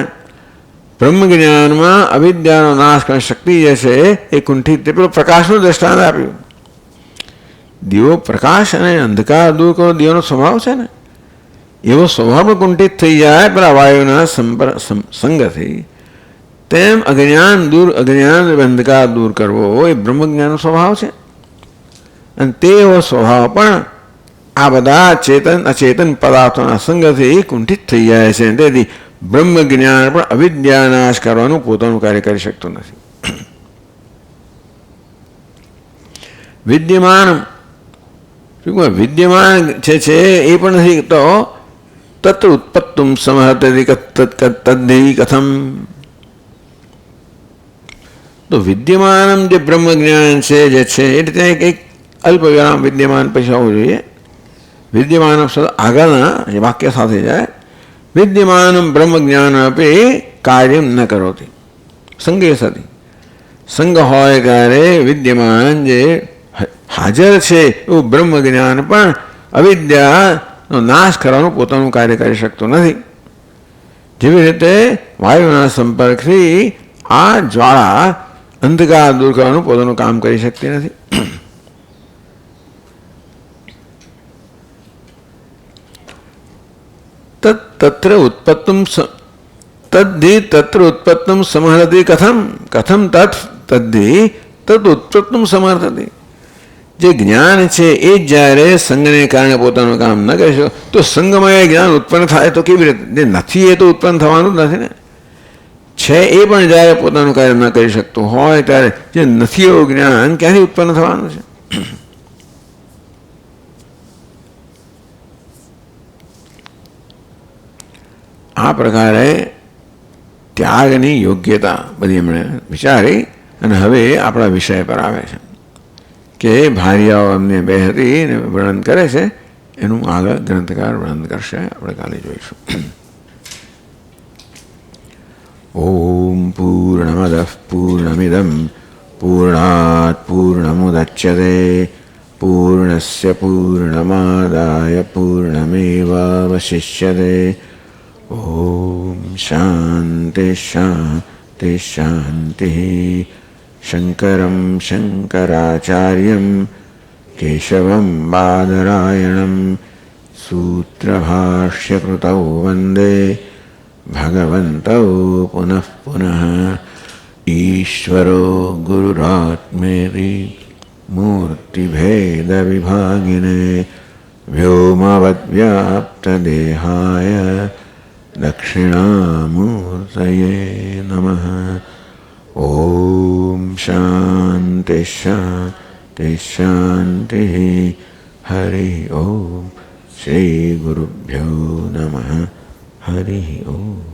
બ્રહ્મ જ્ઞાનમાં અવિદ્યાનો નાશ કરવાની શક્તિ જે છે એ કુંઠિત. તે પેલો પ્રકાશનું દ્રષ્ટાંત આપ્યું. દીવો પ્રકાશ અને અંધકાર દૂર કરો, દીવાનો સ્વભાવ છે ને, એવો સ્વભાવ પણ કુંઠિત થઈ જાય પેલા વાયુના સંગથી. તેમ અજ્ઞાન અંધકાર દૂર કરવો એ બ્રહ્મજ્ઞાનનો સ્વભાવ છે. અને તે એવો સ્વભાવ પણ આ બધા ચેતન અચેતન પદાર્થોના સંગથી કુંઠિત થઈ જાય છે. તેથી બ્રહ્મ જ્ઞાન પણ અવિદ્યા નાશ કરવાનું પોતાનું કાર્ય કરી શકતું નથી. વિદ્યમાન છે એ પણ નથી તો તત્ર ઉત્પત્તુમ સમર્હતિ તદ્ધિ કથમ. તો વિદ્યમાનમ જે બ્રહ્મ જ્ઞાન છે જે છે એટલે ત્યાં એક અલ્પ વિરામ વિદ્યમાન પછી હોવું જોઈએ. વિદ્યમાનમ શબ્દ આગળના વાક્ય સાથે જાય. વિદ્યમાનમ બ્રહ્મ જ્ઞાન આપી કાર્યમ ન કરોતી સંગે સતી. સંગ હોય ત્યારે વિદ્યમાન જે હાજર છે એવું બ્રહ્મ જ્ઞાન પણ અવિદ્યાનો નાશ કરવાનું પોતાનું કાર્ય કરી શકતું નથી. જેવી રીતે વાયુના સંપર્કથી આ જ્વાળા અંધકાર દૂર કરવાનું પોતાનું કામ કરી શકતી નથી. તત્ર ઉત્પત્તુમ સમર્હતિ કથમ તદ્ધિ તદ ઉત્પત્તુમ સમર્થતિ. જે જ્ઞાન છે એ જ્યારે સંગને કારણે પોતાનું કામ ન કરી શકો તો સંગમય જ્ઞાન ઉત્પન્ન થાય તો કેવી રીતે? જે નથી એ તો ઉત્પન્ન થવાનું જ નથી ને. છે એ પણ જ્યારે પોતાનું કાર્ય ન કરી શકતું હોય ત્યારે જે નથી એવું જ્ઞાન ક્યાંથી ઉત્પન્ન થવાનું છે? આ પ્રકારે ત્યાગની યોગ્યતા બધી એમણે વિચારી અને હવે આપણા વિષય પર આવે છે કે ભાર્યાઓ એમને બે હતી એને વર્ણન કરે છે. એનું આગળ ગ્રંથકાર વર્ણન કરશે. આપણે કાલે જોઈશું. ॐ पूर्णमदः पूर्णमिदं पूर्णात् पूर्णमुदच्यते पूर्णस्य पूर्णमादाय पूर्णमेवावशिष्यते। ॐ शान्ति शान्ति शान्तिः। शङ्करं शङ्कराचार्यं केशवं बादरायणं सूत्रभाष्यकृतौ वन्दे भगवन्तौ पुनः पुनः। ईश्वरो गुरुरात्मेति मूर्तिभेदविभागिने व्योमवद्व्याप्तदेहाय दक्षिणामूर्तये नमः। ॐ शान्ति शान्ति शान्तिः। हरि ओम। श्री गुरुभ्यो नमः। हरि ओम।